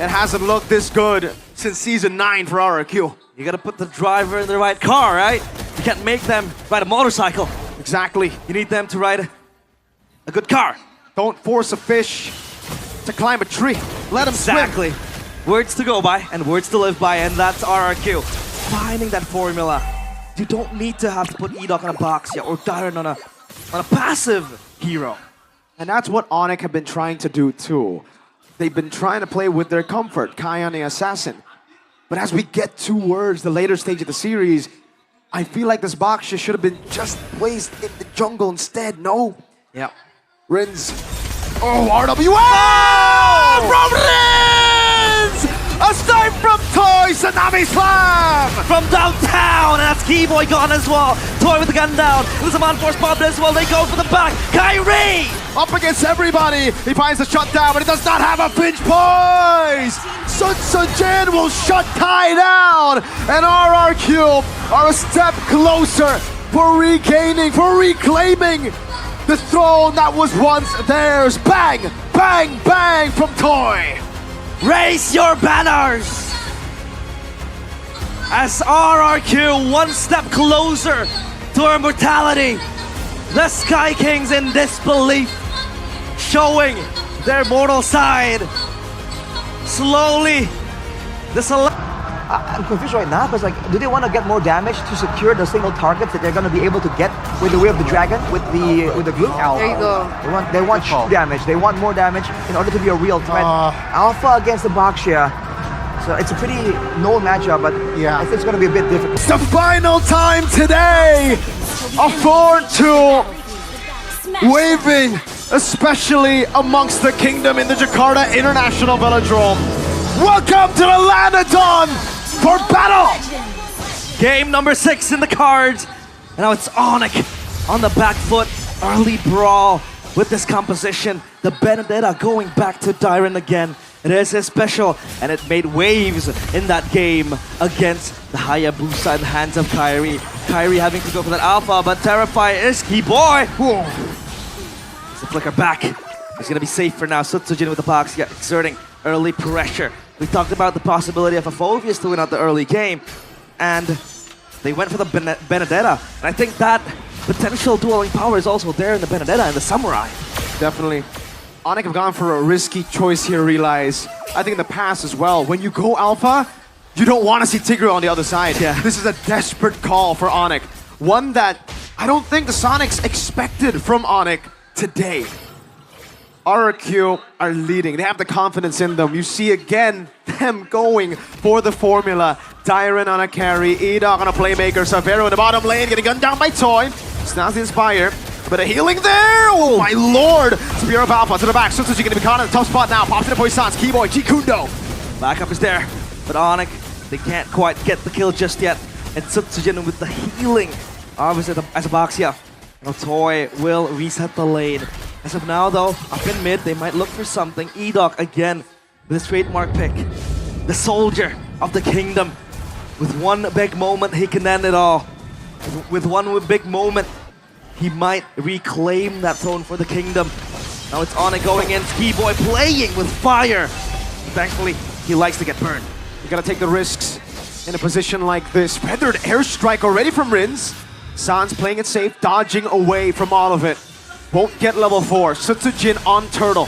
It hasn't looked this good since Season 9 for RRQ. You gotta put the driver in the right car, right? You can't make them ride a motorcycle. Exactly. You need them to ride a good car. Don't force a fish to climb a tree. Let him Exactly. swim. Words to go by and words to live by, and that's RRQ. Finding that formula. You don't need to have to put Edok on a box yet, or Tyron on a passive hero. And that's what ONIC have been trying to do too. They've been trying to play with their comfort, Kai on the Assassin. But as we get towards the later stage of the series, I feel like this box should have been just placed in the jungle instead. No. Yep. Rins. Oh, RWA! From Rins! A snipe from Toy! Tsunami Slam! From downtown, and that's Keyboy gone as well. Toy with the gun down. There's a man force bombed as well. They go for the back. Kyrie! Up against everybody. He finds the shutdown, but he does not have a pinch poise. Sun Jin will shut Kai down. And RRQ are a step closer for regaining, for reclaiming the throne that was once theirs. Bang, bang, bang from Toy. Raise your banners! As RRQ one step closer to immortality. The Sky Kings in disbelief, showing their mortal side. Slowly, I'm confused right now because, like, do they want to get more damage to secure the single targets that they're going to be able to get with the Way of the Dragon, with the glue? There you go. They want damage. They want more damage in order to be a real threat. Alpha against the Baxia. So it's a pretty known matchup, but Yeah. I think it's going to be a bit difficult. It's the final time today. A 4-2 waving, especially amongst the kingdom in the Jakarta International Velodrome. Welcome to the land of dawn for battle. game number 6 in the cards. And now it's ONIC on the back foot. Early brawl with this composition. The Benedetta going back to Tyron again. It is his special, and it made waves in that game against the Hayabusa in the hands of Kyrie. Kyrie having to go for that alpha, but Terrify is Keyboy. It's a flicker back. He's gonna be safe for now. Sutsujin with the box, exerting early pressure. We talked about the possibility of a Phobius to win out the early game, and they went for the Benedetta. And I think that potential dueling power is also there in the Benedetta and the Samurai. Definitely. ONIC have gone for a risky choice here, realize. I think in the past as well, when you go alpha, you don't want to see Tigreal on the other side. Yeah. This is a desperate call for ONIC. One that I don't think the Sonics expected from ONIC today. RRQ are leading. They have the confidence in them. You see again them going for the formula. Tyron on a carry, Edok on a playmaker, Severo in the bottom lane, getting gunned down by Toy. Snaps the Inspire. But a healing there! Oh my lord! Spear of Alpha to the back. Suzuki gonna be caught in a tough spot now. Pops in the Poissons. Keyboy, Jikundo. Backup is there, but ONIC, they can't quite get the kill just yet. And Sutsujin with the healing, obviously as a Baxia. Now Toy will reset the lane. As of now, though, up in mid, they might look for something. Edoc again with his trademark pick. The soldier of the kingdom. With one big moment, he can end it all. With one big moment, he might reclaim that throne for the kingdom. Now it's ONIC going in. Ski-Boy playing with fire. Thankfully, he likes to get burned. You gotta take the risks in a position like this. Feathered airstrike already from Rins. Sans playing it safe, dodging away from all of it. Won't get level 4. Sutsujin on Turtle.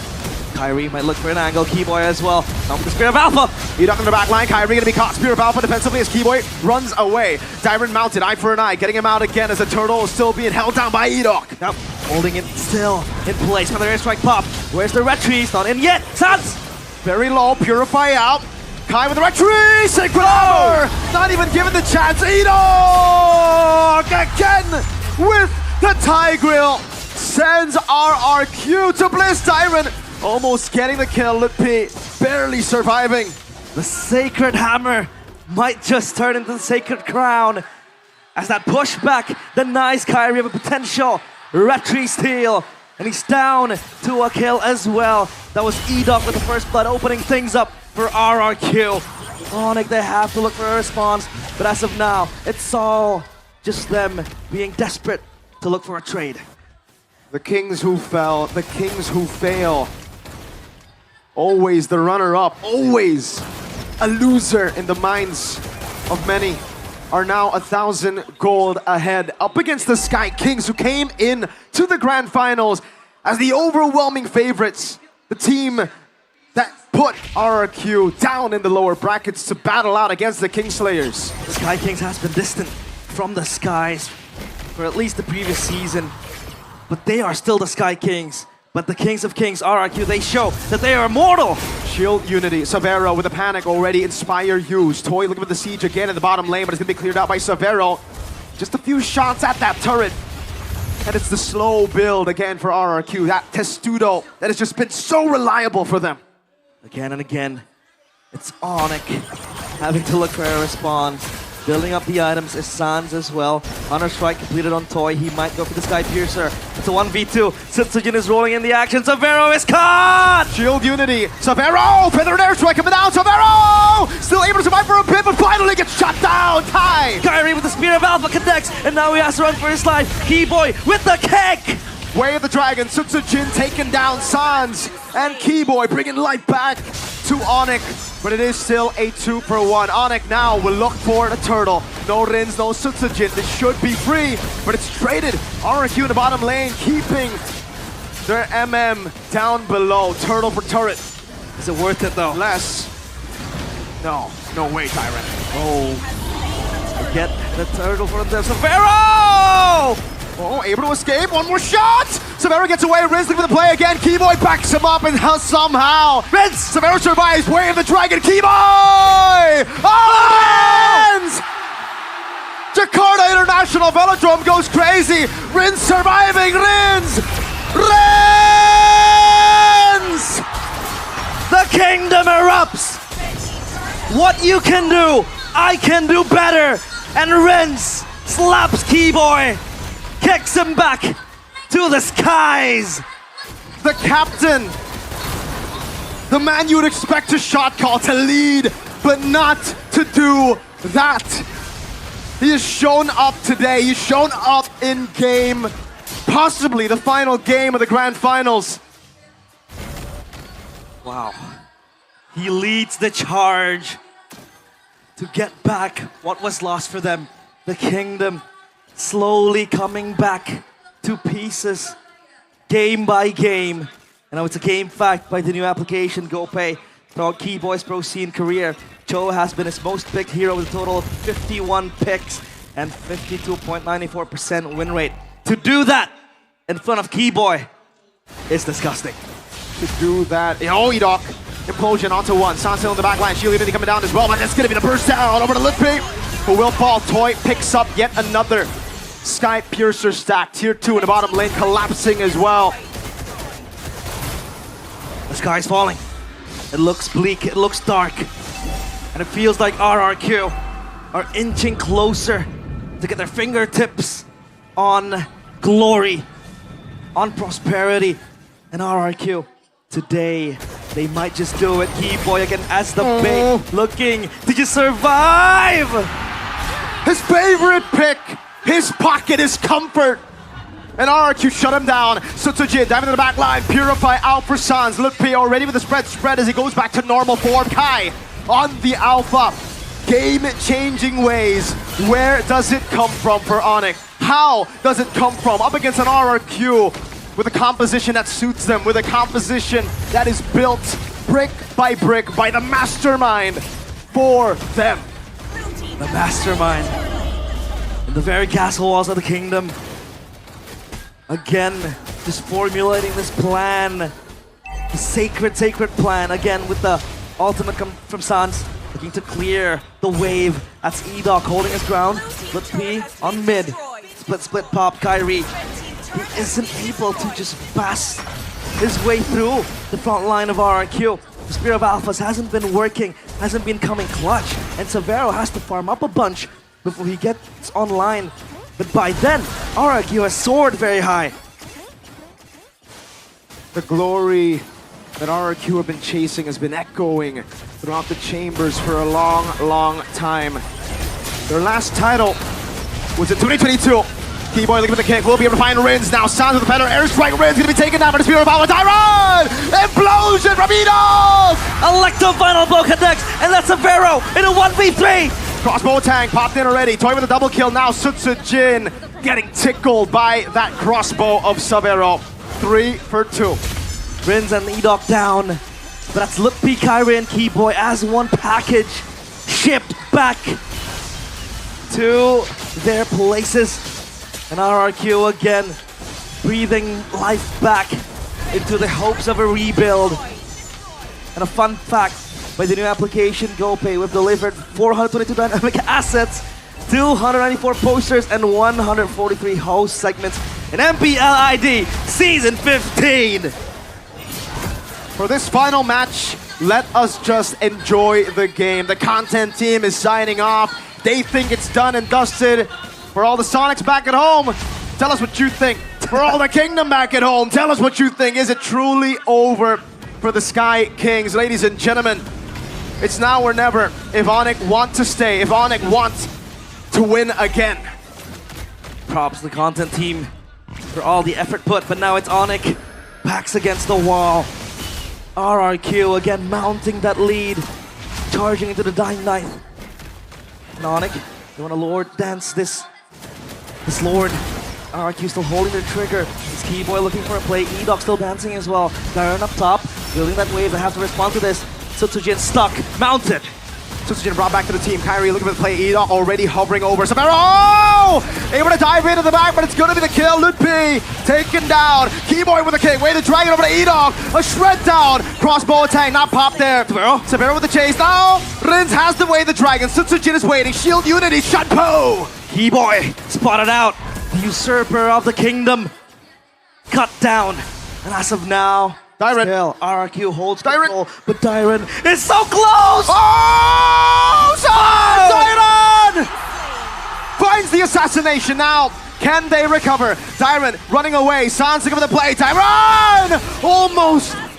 Kyrie might look for an angle. Keyboy as well. Now with the Spear of Alpha. Edoc in the back line. Kyrie gonna be caught. Spear of Alpha defensively as Keyboy runs away. Dyron mounted, eye for an eye, getting him out again as the Turtle is still being held down by Edoc. Now holding it still in place. Another airstrike pop. Where's the red tree? It's not in yet. Sans! Very low, Purify out. Kai with the red tree! Sacred Armor! Not even given the chance. Edoc again with the Tigreal. Sends RRQ to Bliss. Dyron almost getting the kill. Litpi barely surviving. The Sacred Hammer might just turn into the Sacred Crown as that pushback denies Kyrie of a potential retry steal. And he's down to a kill as well. That was Edoc with the first blood, opening things up for RRQ. ONIC, they have to look for a response, but as of now, it's all just them being desperate to look for a trade. The kings who fell, the kings who fail. Always the runner-up, always a loser in the minds of many, are now 1,000 gold ahead, up against the Sky Kings, who came in to the grand finals as the overwhelming favorites, the team that put RRQ down in the lower brackets to battle out against the Kingslayers. The Sky Kings has been distant from the skies for at least the previous season, but they are still the Sky Kings. But the Kings of Kings, RRQ, they show that they are immortal. Shield Unity, Severo with a panic already, Inspire used. Toy looking for the siege again in the bottom lane, but it's gonna be cleared out by Severo. Just a few shots at that turret. And it's the slow build again for RRQ, that Testudo that has just been so reliable for them. Again and again, it's ONIC having to look for a response. Building up the items is Sans as well. Honor Strike completed on Toy. He might go for the Sky Piercer. It's a 1v2. Sutsujin is rolling in the action. Severo is caught! Shield Unity, Severo! Feathered Airstrike coming down, Severo! Still able to survive for a bit, but finally gets shut down! Ty! Kyrie with the Spear of Alpha connects, and now he has to run for his life. Keyboy with the kick! Way of the Dragon, Sutsujin taking down Sans, and Keyboy bringing life back to ONIC. But it is still a 2-for-1. ONIC now will look for the turtle. No Rins, no Sutsujin. This should be free, but it's traded. RRQ in the bottom lane, keeping their MM down below. Turtle for turret. Is it worth it though? Less. No way, Tyrant. Oh, get the turtle for themselves. Severo! Oh, able to escape. One more shot! Severo gets away. Riz looking for the play again. Keyboy backs him up and somehow Riz! Severo survives. Way of the Dragon. Keyboy! Oh, Rins! Jakarta International Velodrome goes crazy. Rins surviving. Rins! Rins! The kingdom erupts! What you can do, I can do better! And Rins slaps Keyboy, kicks him back to the skies! The captain, the man you would expect to shot call, to lead, but not to do that. He has shown up today, he's shown up in game, possibly the final game of the grand finals. Wow. He leads the charge to get back what was lost for them. The kingdom slowly coming back to pieces, game by game. And now it's a game fact by the new application, GoPay. Throughout Keyboy's pro scene career, Cho has been his most picked hero with a total of 51 picks and 52.94% win rate. To do that in front of Keyboy is disgusting. To do that, oh, Edoc. Implosion onto one. Sansil in the back line. Shield Unity coming down as well, but that's going to be the burst down over to Litpi, who will fall. Toy picks up yet another Sky Piercer stack. Tier 2 in the bottom lane, collapsing as well. The sky's falling. It looks bleak, it looks dark. And it feels like RRQ are inching closer to get their fingertips on glory, on prosperity, and RRQ. Today, they might just do it. Keyboy again as the bait, looking to just survive! His favorite pick, his pocket, his comfort. And RRQ shut him down. Sutsujin diving in the back line. Purify out for Sans. Lutpi already with the spread as he goes back to normal form. Kai on the alpha. Game-changing ways. Where does it come from for ONIC? How does it come from? Up against an RRQ with a composition that suits them, with a composition that is built brick by the mastermind for them. The mastermind in the very castle walls of the kingdom. Again, just formulating this plan. The sacred plan. Again, with the ultimate from Sans. Looking to clear the wave. That's E-Dog holding his ground. Let's P on mid. Split pop, Kyrie. He isn't able to just pass his way through the front line of RRQ. The Spear of Alphas hasn't been working, hasn't been coming clutch. And Severo has to farm up a bunch before he gets online. But by then, RRQ has soared very high. The glory that RRQ have been chasing has been echoing throughout the chambers for a long time. Their last title was in 2022. Keyboy looking for the kick, will be able to find Rins now. Sounds with the better airstrike. Rins gonna be taken down by the Spear of Alpha. Tyron! Implosion from E-Dog! Electro final blow connects, and that's Severo in a 1v3! Crossbow tank popped in already. Toy with a double kill now. Sutsujin getting tickled by that crossbow of Severo. 3 for 2. Rins and E-Dog down. But that's Lutpi, Kyrie, and Keyboy as one package shipped back to their places. And RRQ again breathing life back into the hopes of a rebuild. And a fun fact, by the new application GoPay, we've delivered 422 dynamic assets, 294 posters, and 143 host segments in MPL ID Season 15. For this final match, let us just enjoy the game. The content team is signing off. They think it's done and dusted. For all the Sonics back at home, tell us what you think. For all the Kingdom back at home, tell us what you think. Is it truly over for the Sky Kings? Ladies and gentlemen, it's now or never. If ONIC want to stay, if ONIC wants to win again. Props to the content team for all the effort put, but now it's ONIC. Backs against the wall. RRQ again mounting that lead. Charging into the dying knight. And ONIC, they want to Lord dance this Lord. RRQ still holding their trigger. This Keyboy looking for a play. E-Dog still dancing as well. Darren up top, building that wave. They have to respond to this. Sutsujin stuck, mounted. Sutsujin brought back to the team. Kyrie looking for the play. E-Dog already hovering over. Severo! Oh! Able to dive into the back, but it's going to be the kill. Lutpi taken down. Keyboy with the kick. Way to drag it over to E-Dog. A shred down. Crossbow attack, not popped there. Severo with the chase. Now, Rins has the way the dragon. Sutsujin is waiting. Shield unity. Shunpo! Keyboy spotted out. The usurper of the kingdom. Cut down. And as of now, Dyron. still RRQ holds control, but Dyron is so close! Oh! Dyron! Finds the assassination now. Can they recover? Dyron running away. Sans looking for the play. Dyron!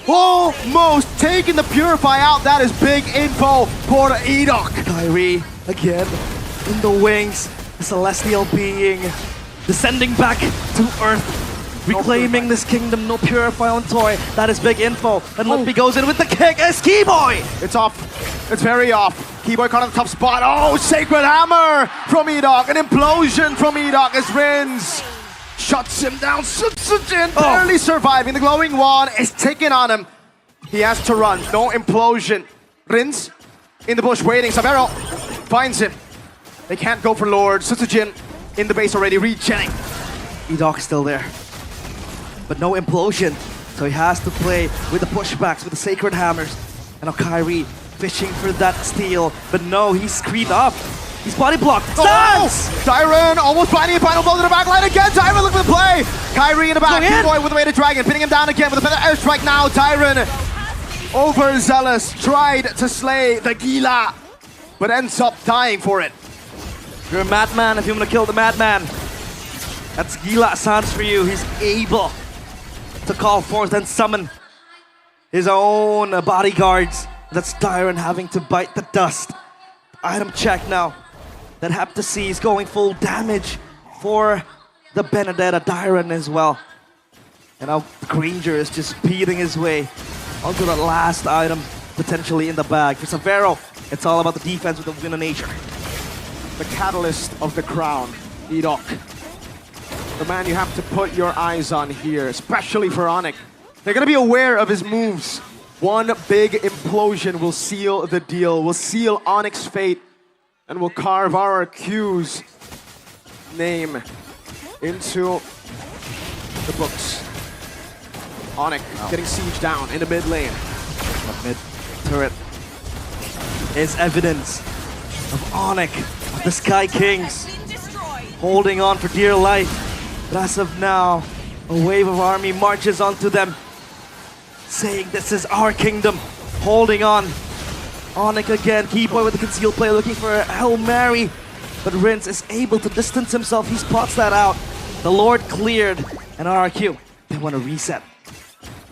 Almost taking the Purify out. That is big info for E-Dog. Kyrie again in the wings. The celestial being descending back to Earth. Reclaiming this kingdom, no Purify on Toy. That is big info. And Lutpi goes in with the kick as Keyboy! It's off. It's very off. Keyboy caught in the top spot. Oh, Sacred Hammer from E-Dog. An implosion from E-Dog as Rins shuts him down. Sutsujin barely surviving. The glowing wand is taking on him. He has to run. No implosion. Rins in the bush waiting. Severo finds him. They can't go for Lord. Sutsujin in the base already, regenning. E-Dog is still there. But no implosion. So he has to play with the pushbacks, with the Sacred Hammers. And now Kyrie fishing for that steal. But no, he's screened up. He's body blocked. Stance! Dyron almost finding a final blow to the back line again. Dyron looking for the play. Kyrie in the back. Keyboy with the way to Dragon. Pinning him down again with a feather airstrike now. Dyron overzealous. Tried to slay the Gila. But ends up dying for it. You're a madman if you want to kill the madman. That's Gila Sans for you. He's able to call forth and summon his own bodyguards. That's Dyron having to bite the dust. Item check now. That Heptacy is going full damage for the Benedetta Dyron as well. And now Granger is just beating his way onto the last item potentially in the bag. For Severo, it's all about the defense with the Win of Nature. The catalyst of the crown, Edok. The man you have to put your eyes on here, especially for ONIC. They're gonna be aware of his moves. One big implosion will seal the deal, will seal ONIC's fate, and will carve RRQ's name into the books. ONIC getting siege down in the mid lane. The mid turret is evidence of ONIC, of the Sky Kings, holding on for dear life. But as of now, a wave of army marches onto them, saying this is our kingdom, holding on. ONIC again, Keyboy with the concealed play, looking for a Hail Mary, but Rince is able to distance himself. He spots that out. The Lord cleared, and RRQ, they want to reset.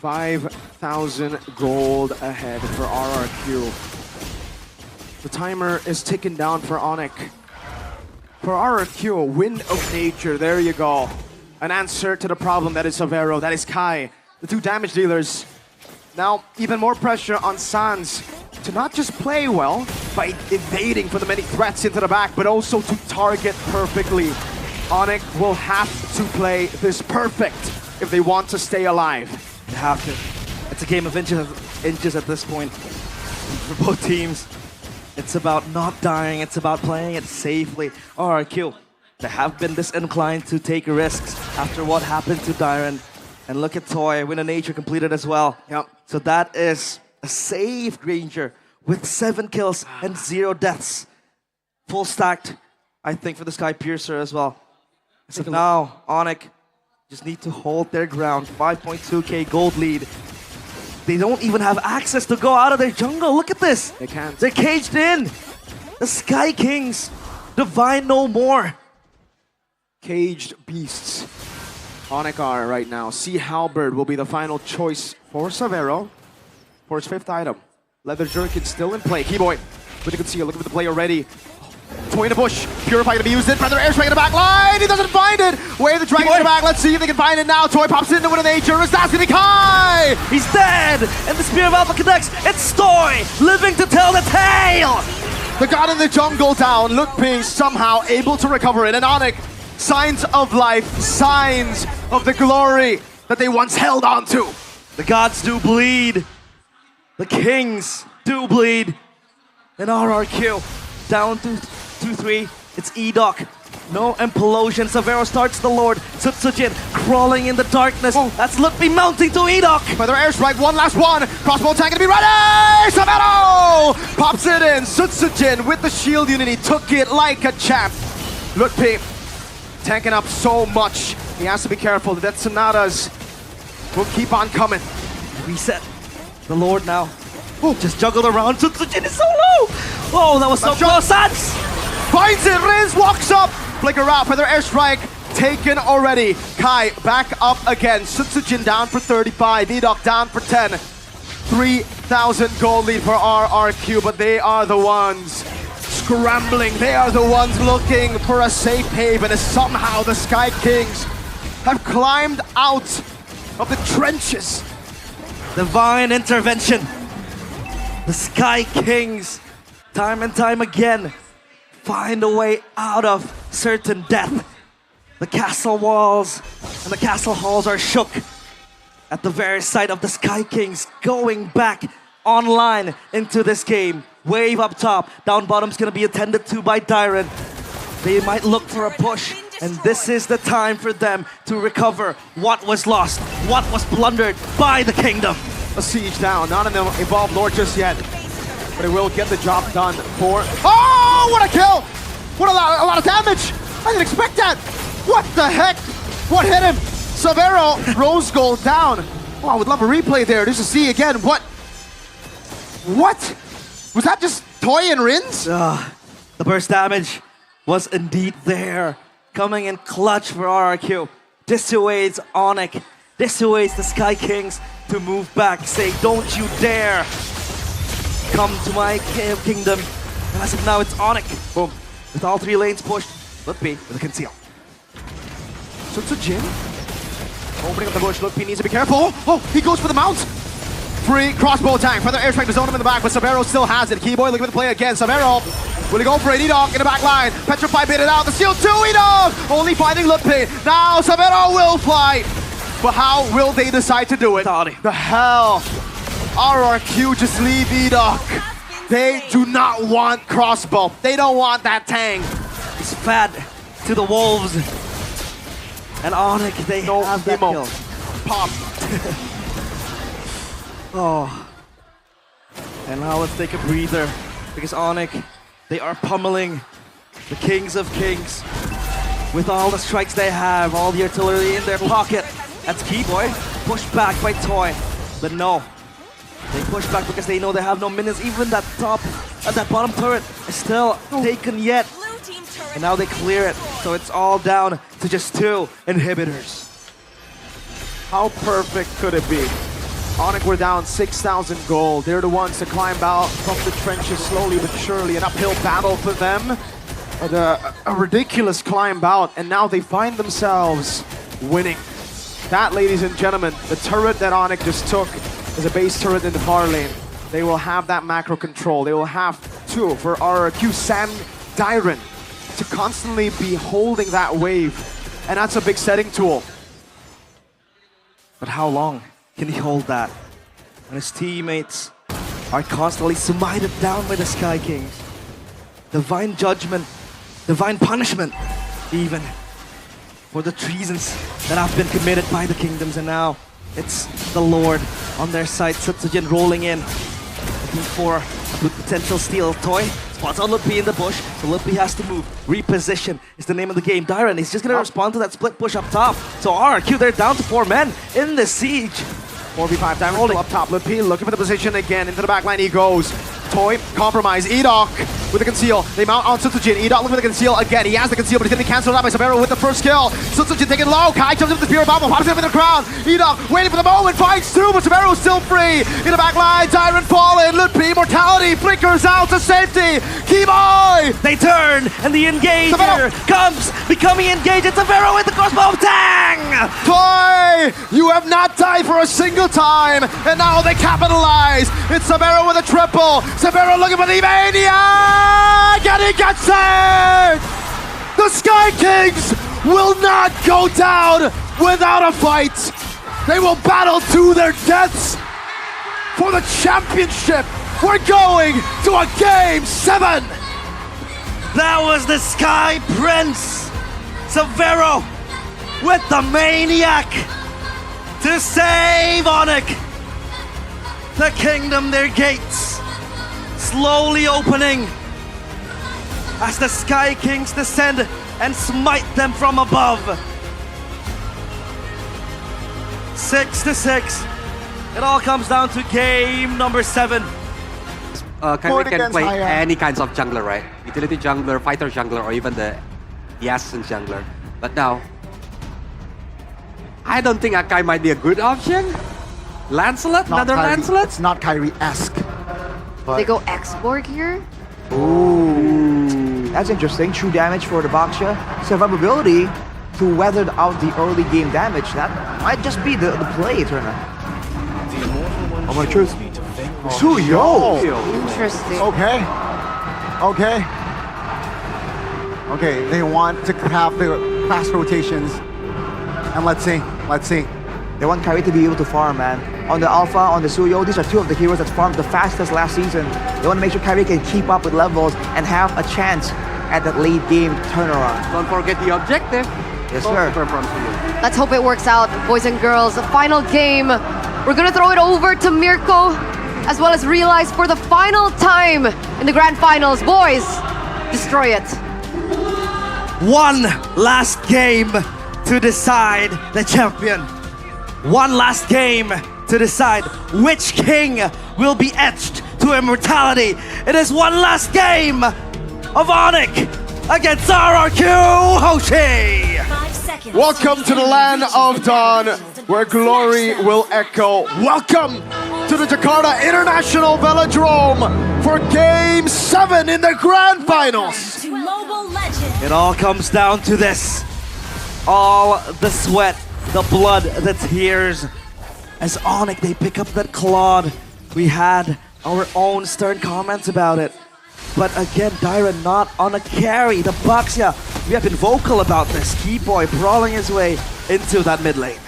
5,000 gold ahead for RRQ. The timer is ticking down for ONIC. For RRQ, a Wind of Nature, there you go. An answer to the problem that is Severo, that is Kai. The two damage dealers. Now, even more pressure on Sans to not just play well by evading for the many threats into the back, but also to target perfectly. ONIC will have to play this perfect if they want to stay alive. They have to. It's a game of inches at this point for both teams. It's about not dying, it's about playing it safely. RRQ, they have been disinclined to take risks after what happened to Dyron. And look at Toy, Win of Nature completed as well. Yep. So that is a safe Granger with 7 kills and 0 deaths. Full stacked, I think, for the Sky Piercer as well. So now, ONIC just need to hold their ground. 5.2k gold lead. They don't even have access to go out of their jungle. Look at this. They can't. They're caged in. The Sky Kings divine no more. Caged beasts. ONIC are right now. Sea Halberd will be the final choice for Severo for his 5th item. Leather Jerkin still in play. Keyboy with the conceal, looking for the play already. Toy in the bush. Purify gonna be used in. Feather airstrike in the back line. He doesn't find it. Wave the dragon in the back. Let's see if they can find it now. Toy pops into Win of Nature. Is that gonna be Kai? He's dead. And the Spear of Alpha connects. It's Toy living to tell the tale. The god in the jungle down. Lookping somehow able to recover it. And ONIC, signs of life, signs of the glory that they once held on to. The gods do bleed. The kings do bleed. And RRQ down to 2-3. It's Edok. No implosion. Severo starts the Lord. Tsutsujin crawling in the darkness. Oh. That's Lookme mounting to Edok. Feather airstrike, one last one. Crossbow tank gonna be ready! Severo pops it in. Tsutsujin with the shield unity took it like a champ. Lookpe tanking up so much. He has to be careful. The Death Sonatas will keep on coming. Reset. The Lord now. Oh, just juggled around. Tsutsujin is so low. Oh, that was so close. Sans! Finds it. Riz walks up. Flicker out. Feather airstrike taken already. Kai back up again. Tsutsujin down for 35. Edok down for 10. 3,000 gold lead for RRQ, but they are the ones scrambling. They are the ones looking for a safe haven as somehow the Sky Kings have climbed out of the trenches. Divine intervention. The Sky Kings, time and time again, find a way out of certain death. The castle walls and the castle halls are shook at the very sight of the Sky Kings going back online into this game. Wave up top, down bottom's gonna be attended to by Dyron. They might look for a push, and this is the time for them to recover what was lost, what was plundered by the kingdom. A siege down, not an Evolved Lord just yet, but it will get the job done for... Oh, what a kill! What a lot of damage! I didn't expect that! What the heck? What hit him? Severo, Rose Gold down. Oh, I would love a replay there just to see again what... What? Was that just Toy and Rins? The burst damage was indeed there. Coming in clutch for RRQ. Dissuades ONIC dissuades the Sky Kings to move back, say, don't you dare come to my kingdom. And as of now, it's ONIC. Boom. With all 3 lanes pushed, Lutpi with a conceal. Jin opening up the bush. Look, he needs to be careful. Oh, he goes for the mount. Free crossbow attack. Feather airstrike to zone him in the back, but Sabero still has it. Keyboy looking for the play again. Sabero, will he go for it? Edog in the back line. Petrify bit it out. The steal to Edog. Only finding Lutpi. Now Sabero will fly. But how will they decide to do it? The hell? RRQ just leave Edog. They do not want crossbow. They don't want that tank. He's fed to the wolves. And ONIC, they have that emo. kill. Pop. Oh. And now let's take a breather. Because ONIC, they are pummeling the Kings of Kings. With all the strikes they have, all the artillery in their pocket. That's Keyboy. Pushed back by Toy. But no. They push back because they know they have no minions. Even that bottom turret is still taken yet. And now they clear it. So it's all down to just 2 inhibitors. How perfect could it be? ONIC were down 6,000 gold. They're the ones to climb out from the trenches slowly but surely. An uphill battle for them. But a ridiculous climb out. And now they find themselves winning. That, ladies and gentlemen, the turret that ONIC just took is a base turret in the far lane. They will have that macro control. They will have 2 for RRQ, San Dyron, to constantly be holding that wave. And that's a big setting tool. But how long can he hold that? When his teammates are constantly smited down by the Sky Kings. Divine judgment, divine punishment, even for the treasons that have been committed by the kingdoms. And now it's the Lord on their side. Setsujin rolling in, looking for a potential steal. Toy spots on Lutpi in the bush, so Lutpi has to move. Reposition is the name of the game. Dyron is just gonna respond to that split push up top. So RRQ, they're down to 4 men in the siege. 4v5 Dyron still up top. Lutpi looking for the position again. Into the back line he goes. Toy, compromise. Edok with the conceal. They mount on Setsujin. Edok looking for the conceal again. He has the conceal, but he's going to be cancelled out by Sabero with the first kill. Setsujin taking low. Kai jumps up the spear of Babo, pops him in the crown. Edok waiting for the moment, finds 2, but Sabero's still free. In the back line, Dyron falling. Lutpi, mortality, flickers out to safety. Keyboy! They turn, and the engager comes, becoming engaged. It's Sabero with the crossbow. Tang! Toy, you have not died for a single time, and now they capitalize. It's Sabero with a triple. Sabero looking for the maniac, and he gets it! The Sky Kings will not go down without a fight. They will battle to their deaths for the championship. We're going to a Game 7. That was the Sky Prince, Sabero with the maniac to save ONIC. The kingdom, their gates slowly opening as the Sky Kings descend and smite them from above. 6-6. It all comes down to game number 7. Kyrie can play Haya. any kinds of jungler, right? Utility jungler, fighter jungler, or even the essence jungler. But now, I don't think Akai might be a good option. Lancelot? Not Another Kyrie. Lancelot? It's not Kyrie-esque. They go X-Borg here. Ooh, that's interesting. True damage for the Baksha. Survivability to weather out the early game damage. That might just be the play, Turner. Oh my truth. Suyo! Interesting. Okay. Okay. Okay, they want to have the fast rotations. And let's see. Let's see. They want Kyrie to be able to farm, man. On the Alpha, on the Suyo, these are 2 of the heroes that farmed the fastest last season. They want to make sure Kyrie can keep up with levels and have a chance at that late game turnaround. Don't forget the objective. Yes, sir. Let's hope it works out, boys and girls. The final game. We're gonna throw it over to Mirko, as well as Realize for the final time in the grand finals. Boys, destroy it. One last game to decide the champion. One last game to decide which king will be etched to immortality. It is one last game of ONIC against RRQ Hoshi. Welcome to the land of Dawn. where glory will echo. Welcome to the Jakarta International Velodrome for Game 7 in the Grand Finals. To Mobile Legends. It all comes down to this. All the sweat, the blood, the tears. As ONIC, they pick up that Claude. We had our own stern comments about it. But again, Dyron not on a carry. The Bucks, yeah, we have been vocal about this. Keyboy brawling his way into that mid lane.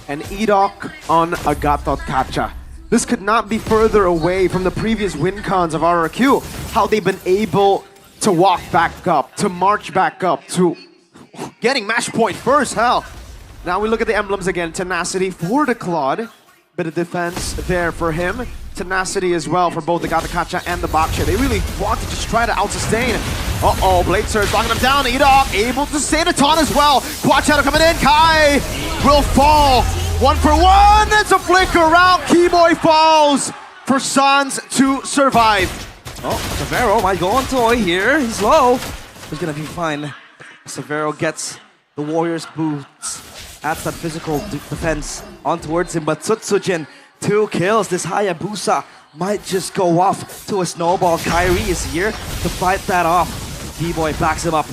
And Edok on Agathon Kacha. This could not be further away from the previous win cons of RRQ. How they've been able to walk back up, to march back up, to getting match point first, hell. Now we look at the emblems again. Tenacity for the Claude. Bit of defense there for him. Tenacity as well for both the Gatakacha and the Baksha. They really want to just try to out-sustain. Uh-oh, Blade Surge knocking him down. Edok able to sustain a taunt as well. Quad Shadow coming in. Kai will fall. 1 for 1. It's a flicker around. Keyboy falls for Sans to survive. Oh, Severo might go on toy here. He's low. He's gonna be fine. Severo gets the Warriors' boots. Adds that physical defense on towards him, but Tsutsujin, 2 kills. This Hayabusa might just go off to a snowball. Kyrie is here to fight that off. D-Boy backs him up,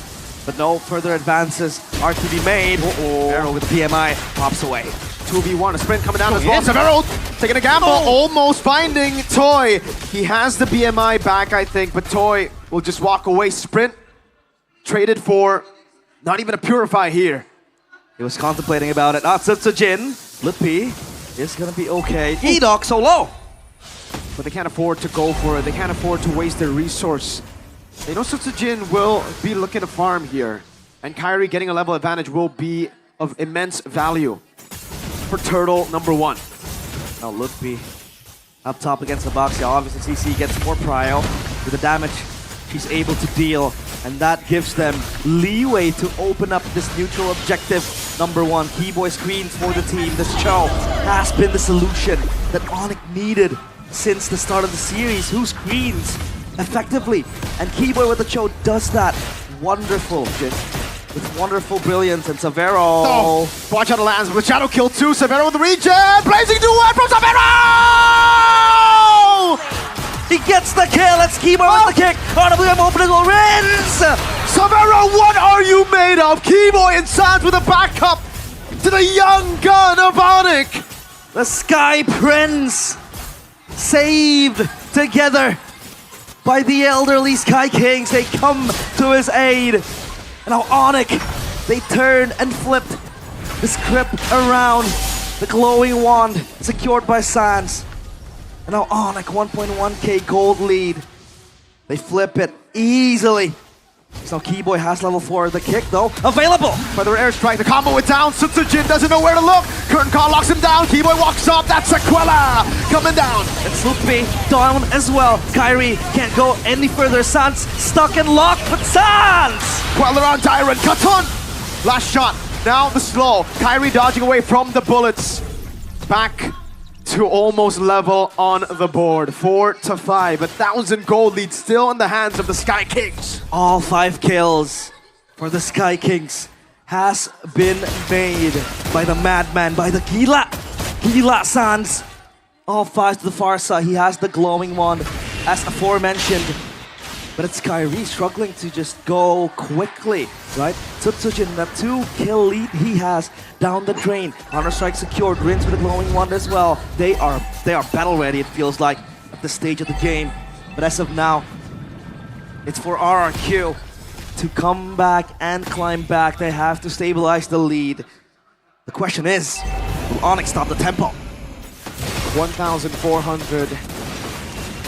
but no further advances are to be made. Severo with the PMI pops away. 2v1, a sprint coming down as well. Severo taking a gamble, almost finding Toy. He has the BMI back, I think, but Toy will just walk away. Sprint traded for not even a Purify here. He was contemplating about it. Tsutsujin, Lippy is gonna be okay. Edok so low. But they can't afford to go for it. They can't afford to waste their resource. They know Tsutsujin will be looking to farm here. And Kyrie getting a level advantage will be of immense value for Turtle number 1. Now Lippy up top against the box. Yeah, obviously CC gets more prio with the damage she's able to deal. And that gives them leeway to open up this neutral objective. Number 1, Keyboy screens for the team. This Cho has been the solution that ONIC needed since the start of the series. Who screens effectively? And Keyboy with the Cho does that. Wonderful, with wonderful brilliance. And Severo. Oh, watch out the lands with Shadow Kill 2. Severo with the regen. Blazing duet from Severo! He gets the kill. It's Keyboy with the kick. RWM opening will rinse. Severo, what are you made of? Keyboy and Sans with a backup to the young gun of ONIC. The Sky Prince saved together by the elderly Sky Kings. They come to his aid. And now ONIC, they turned and flipped the script around. The glowing wand secured by Sans. And now ONIC 1.1k gold lead. They flip it easily. So Keyboy has level 4. The kick though, available. Further airstrike, the combo it down. Tsutsujin doesn't know where to look. Curtain call locks him down. Keyboy walks up. That's Sequela coming down. And Sloopy down as well. Kyrie can't go any further. Sans stuck and locked, but Sans! Queller on Dyron. Katon. Last shot. Now the slow. Kyrie dodging away from the bullets. Back to almost level on the board. 4 to 5. 1,000 gold lead still in the hands of the Sky Kings. All 5 kills for the Sky Kings has been made by the madman, by the Gila Sans. All 5 to the far side. He has the glowing wand, as aforementioned. But it's Kyrie struggling to just go quickly, right? Tsutsujin, that 2-kill lead he has down the drain. Counter-strike secured, Rinse with a glowing wand as well. They are battle ready, it feels like, at this stage of the game. But as of now, it's for RRQ to come back and climb back. They have to stabilize the lead. The question is, will ONIC stop the tempo? 1,400.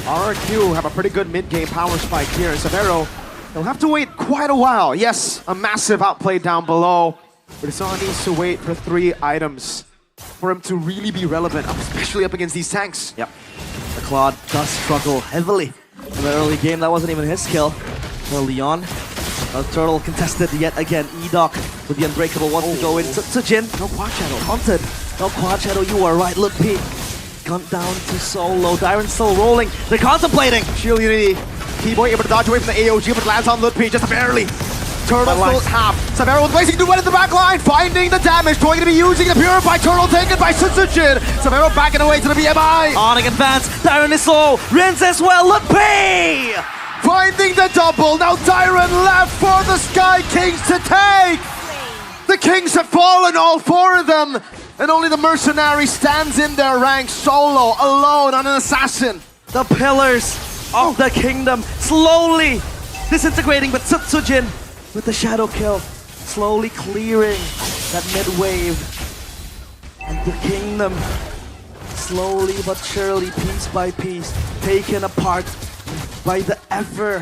RRQ have a pretty good mid-game power spike here. Severo, they'll have to wait quite a while. Yes, a massive outplay down below, but Hassan needs to wait for 3 items for him to really be relevant, especially up against these tanks. Yep. The Claude does struggle heavily in the early game. That wasn't even his kill. For Leon, the Turtle contested yet again. Edok with the Unbreakable wants to go in. Tsujin, no Quad Shadow. Hunted. No Quad Shadow, you are right. Look, Pete. Gone down to solo. Dyron's still rolling. They're contemplating. Shield Unity. Keyboy able to dodge away from the AOG, but lands on Ludwig just barely. Turtle still half. Severo with placing the one in the back line, finding the damage. Toy gonna be using the Purify. Turtle taken by Sutsujin. Severo backing away to the BMI. ONIC advance, Dyron is slow, Rins as well, look pay! Finding the double. Now Dyron left for the Sky Kings to take. The Kings have fallen, all four of them. And only the Mercenary stands in their ranks solo, alone on an assassin. The pillars of the kingdom slowly disintegrating, but Sutsujin with the shadow kill, slowly clearing that mid wave. And the kingdom slowly but surely, piece by piece, taken apart by the ever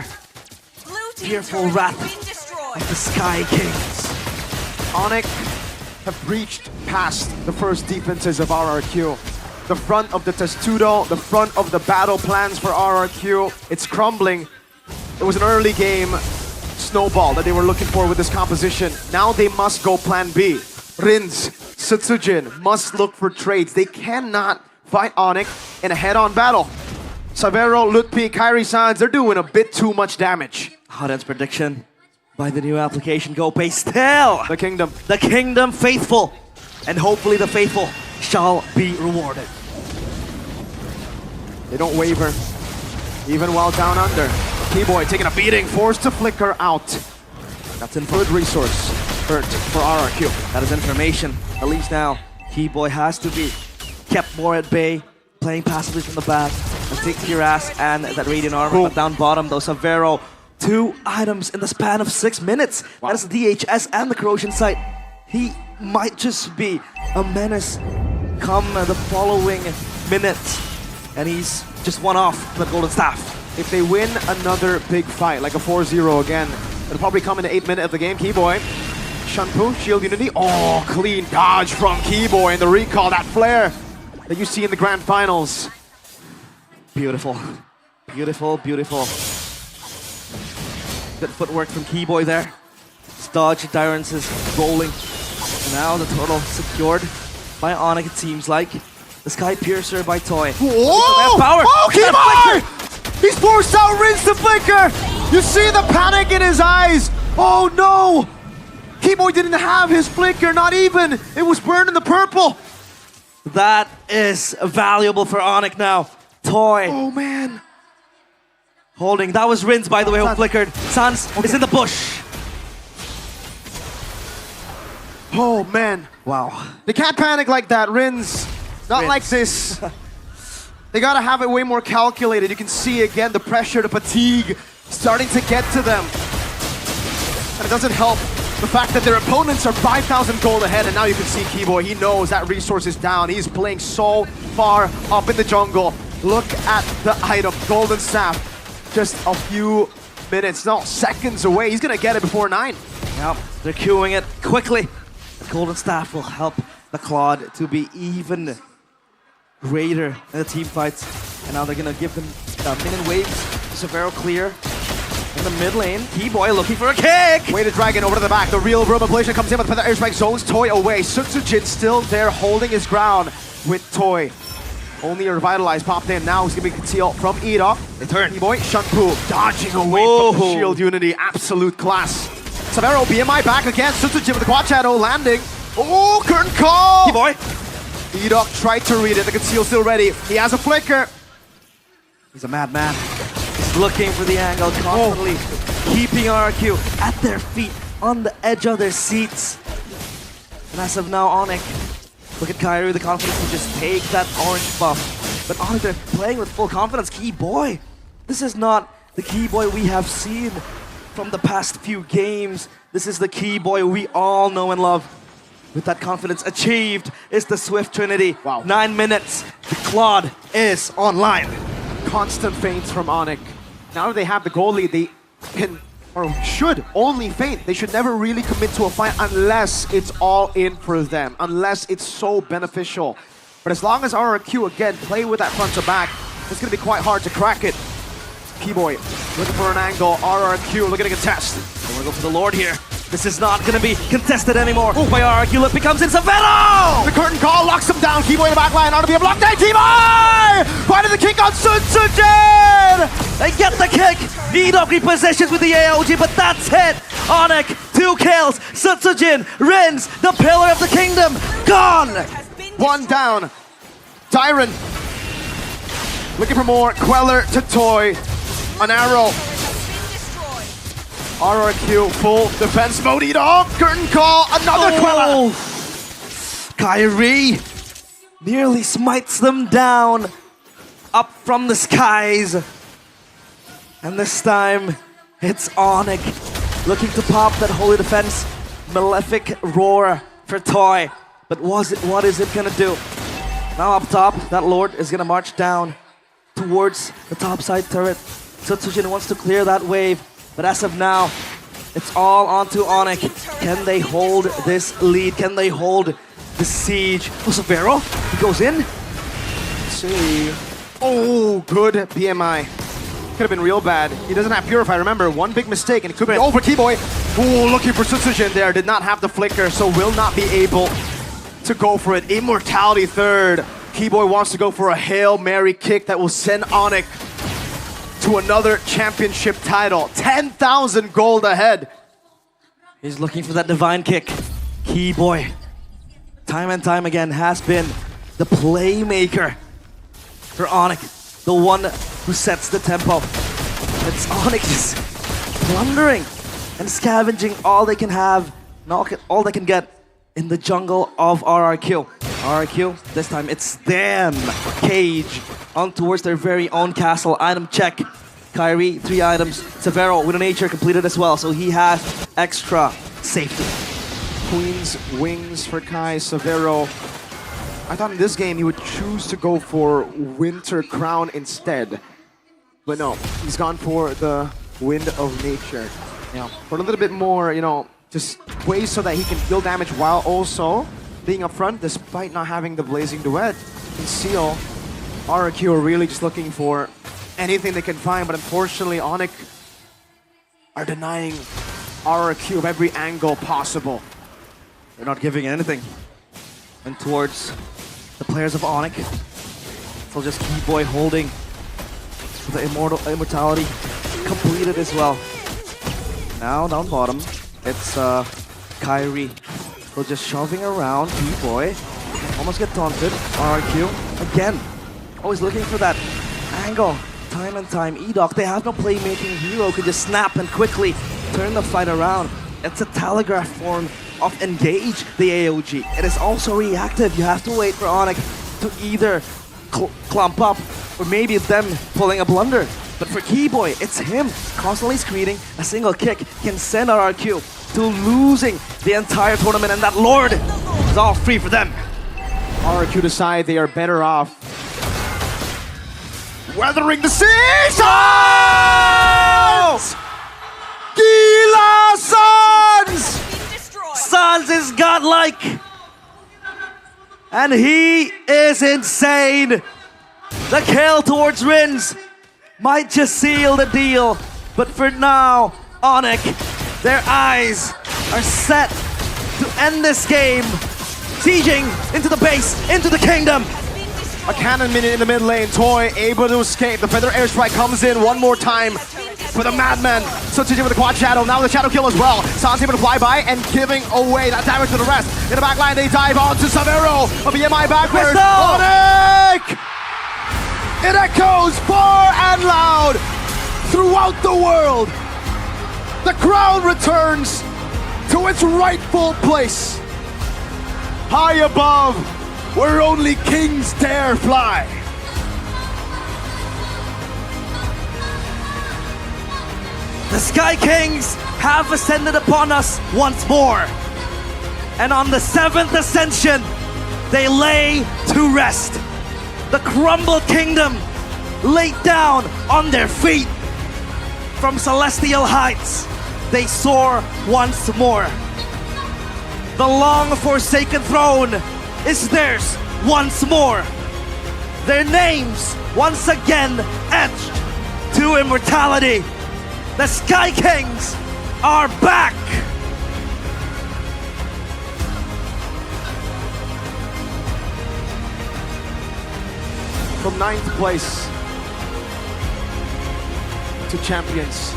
fearful wrath of the Sky Kings. ONIC have breached past the first defenses of RRQ. The front of the Testudo, the front of the battle plans for RRQ, it's crumbling. It was an early game snowball that they were looking for with this composition. Now they must go plan B. Rins, Sutsujin must look for trades. They cannot fight ONIC in a head-on battle. Severo, Lutpi, Kairi Sands, they're doing a bit too much damage. Hotend's prediction by the new application GoPay still. The kingdom. The kingdom faithful. And hopefully the faithful shall be rewarded. They don't waver, even while down under. Keyboy taking a beating, forced to flicker out. That's in Good resource hurt for RRQ. That is information. At least now, Keyboy has to be kept more at bay, playing passively from the back, and take your ass and that Radiant Armor. But down bottom, though, Severo, 2 items in the span of 6 minutes. Wow. That is the DHS and the Corrosion Sight. He might just be a menace come the following minutes. And he's just one off the Golden Staff. If they win another big fight, like a 4-0 again, it'll probably come in the 8th minute of the game. Keyboy, Shunpu, Shield Unity. Oh, clean dodge from Keyboy and the recall, that flare that you see in the grand finals. Beautiful. Beautiful, beautiful. Good footwork from Keyboy there. Dodge, Dyrens is rolling. And now the turtle secured by ONIC, it seems like. The Sky Piercer by Toy. Whoa! Power. Oh, Keyboy! He's forced out Rinse the Flicker! You see the panic in his eyes! Oh no! Keyboy didn't have his flicker, not even! It was burned in the purple! That is valuable for ONIC now. Toy Oh man! holding. That was Rins, by the way, who flickered. Sans is in the bush. Oh man! Wow. They can't panic like that, Rins. Not Rins. like this. They gotta have it way more calculated. You can see again the pressure, the fatigue starting to get to them. And it doesn't help the fact that their opponents are 5,000 gold ahead, and now you can see Keyboy, he knows that resource is down. He's playing so far up in the jungle. Look at the item, Golden Staff. Just a few minutes, no, seconds away. He's gonna get it before 9. Yep, they're queuing it quickly. The Golden Staff will help the Claude to be even greater in the team fights. And now they're gonna give them minion waves. Severo clear in the mid lane. Keyboy looking for a kick! Weighted Dragon over to the back. The real Robo Blazing comes in with the airstrike zones. Toy away. Sutsujin still there holding his ground with Toy. Only a revitalized popped in. Now he's gonna be concealed from Eda. They turn. Keyboy, Shunpu dodging away from the Shield Unity. Absolute class. Severo, BMI back again. Sutsujin with the Quad Shadow landing. Oh, curtain call! Keyboy! Edok tried to read it. The conceal still ready. He has a flicker. He's a madman. He's looking for the angle, constantly keeping RRQ at their feet, on the edge of their seats. And as of now, ONIC, look at Kairi, the confidence to just take that orange buff. But ONIC, they're playing with full confidence. Keyboy, this is not the Keyboy we have seen from the past few games. This is the Keyboy we all know and love. With that confidence achieved is the Swift Trinity. Wow. 9 minutes, the Claude is online. Constant feints from ONIC. Now that they have the goal lead, they can, or should, only feint. They should never really commit to a fight unless it's all in for them, unless it's so beneficial. But as long as RRQ, again, play with that front to back, it's going to be quite hard to crack it. Keyboy looking for an angle. RRQ looking to contest. They want to go for the Lord here. This is not gonna be contested anymore. By RRQ, look, becomes in Severo! The curtain call locks him down. Keyboy in the back line. Ought to be a block there. Keyboy! Finding the kick on Sun Sujin! They get the kick. Edok repositions with the AOG, but that's it. ONIC, 2 kills. Sutsujin, Rins, the pillar of the kingdom, gone! One down. Tyron looking for more. Queller to Toy. An arrow. RRQ full defense mode. Edok. Curtain call. Another Queller. Kyrie nearly smites them down up from the skies. And this time, it's ONIC looking to pop that holy defense. Malefic roar for Toy. But what is it gonna do? Now up top, that Lord is gonna march down towards the top side turret. Sutsujin wants to clear that wave, but as of now, it's all onto ONIC. Can they hold this lead? Can they hold the siege? Oh, Severo, he goes in. Let's see. Oh, good BMI. Could have been real bad. He doesn't have Purify, remember, one big mistake and it could be over. Keyboy. Oh, looking for Sutsujin there. Did not have the flicker, so will not be able to go for it. Immortality third. Keyboy wants to go for a Hail Mary kick that will send ONIC to another championship title. 10,000 gold ahead. He's looking for that divine kick. Keyboy, time and time again, has been the playmaker for ONIC. The one who sets the tempo. It's ONIC just plundering and scavenging all they can have, all they can get in the jungle of RRQ. RRQ, this time it's them. Cage on towards their very own castle. Item check. Kyrie, 3 items. Severo with a nature completed as well, so he has extra safety. Queen's Wings for Kai. Severo. I thought in this game he would choose to go for Winter Crown instead. But no, he's gone for the Wind of Nature. Yeah. For a little bit more, you know, just ways so that he can deal damage while also being up front, despite not having the Blazing Duet. Conceal. RRQ are really just looking for anything they can find, but unfortunately ONIC are denying RRQ of every angle possible. They're not giving anything. And towards the players of ONIC. So just Keyboy holding the immortality completed as well. Now down bottom, it's Kyrie. So just shoving around Keyboy. Almost get taunted. RRQ again. Always looking for that angle. Time and time. Edok, they have no playmaking hero. Could just snap and quickly turn the fight around. It's a telegraph form of engage the AOG. It is also reactive. You have to wait for ONIC to either clump up or maybe it's them pulling a blunder. But for Keyboy, it's him constantly screening. A single kick can send RRQ to losing the entire tournament, and that Lord is all free for them. RRQ decide they are better off weathering the seas! Oh! Gila Suns! Suns is godlike. And he is insane. The kill towards Rins might just seal the deal. But for now, ONIC, their eyes are set to end this game. Sieging into the base, into the kingdom. A cannon minute in the mid lane. Toy able to escape. The feather airstrike comes in one more time for the madman. Sutsujin with the quad shadow. Now the shadow kill as well. Sans able to fly by and giving away that damage to the rest. In the back line, they dive onto Severo. A BMI backwards. ONIC! It echoes far and loud throughout the world. The crown returns to its rightful place. High above, where only kings dare fly. The Sky Kings have ascended upon us once more. And on the 7th ascension, they lay to rest. The crumbled kingdom laid down on their feet. From celestial heights, they soar once more. The long-forsaken throne is theirs once more. Their names once again etched to immortality. The Sky Kings are back! from 9th place to champions.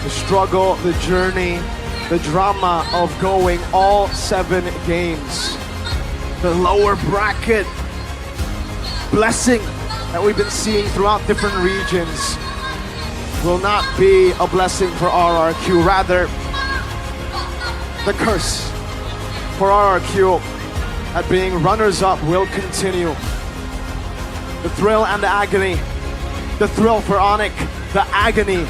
The struggle, the journey, the drama of going all 7 games. The lower bracket blessing that we've been seeing throughout different regions will not be a blessing for RRQ. Rather, the curse for RRQ at being runners-up will continue. The thrill and the agony. The thrill for ONIC, the agony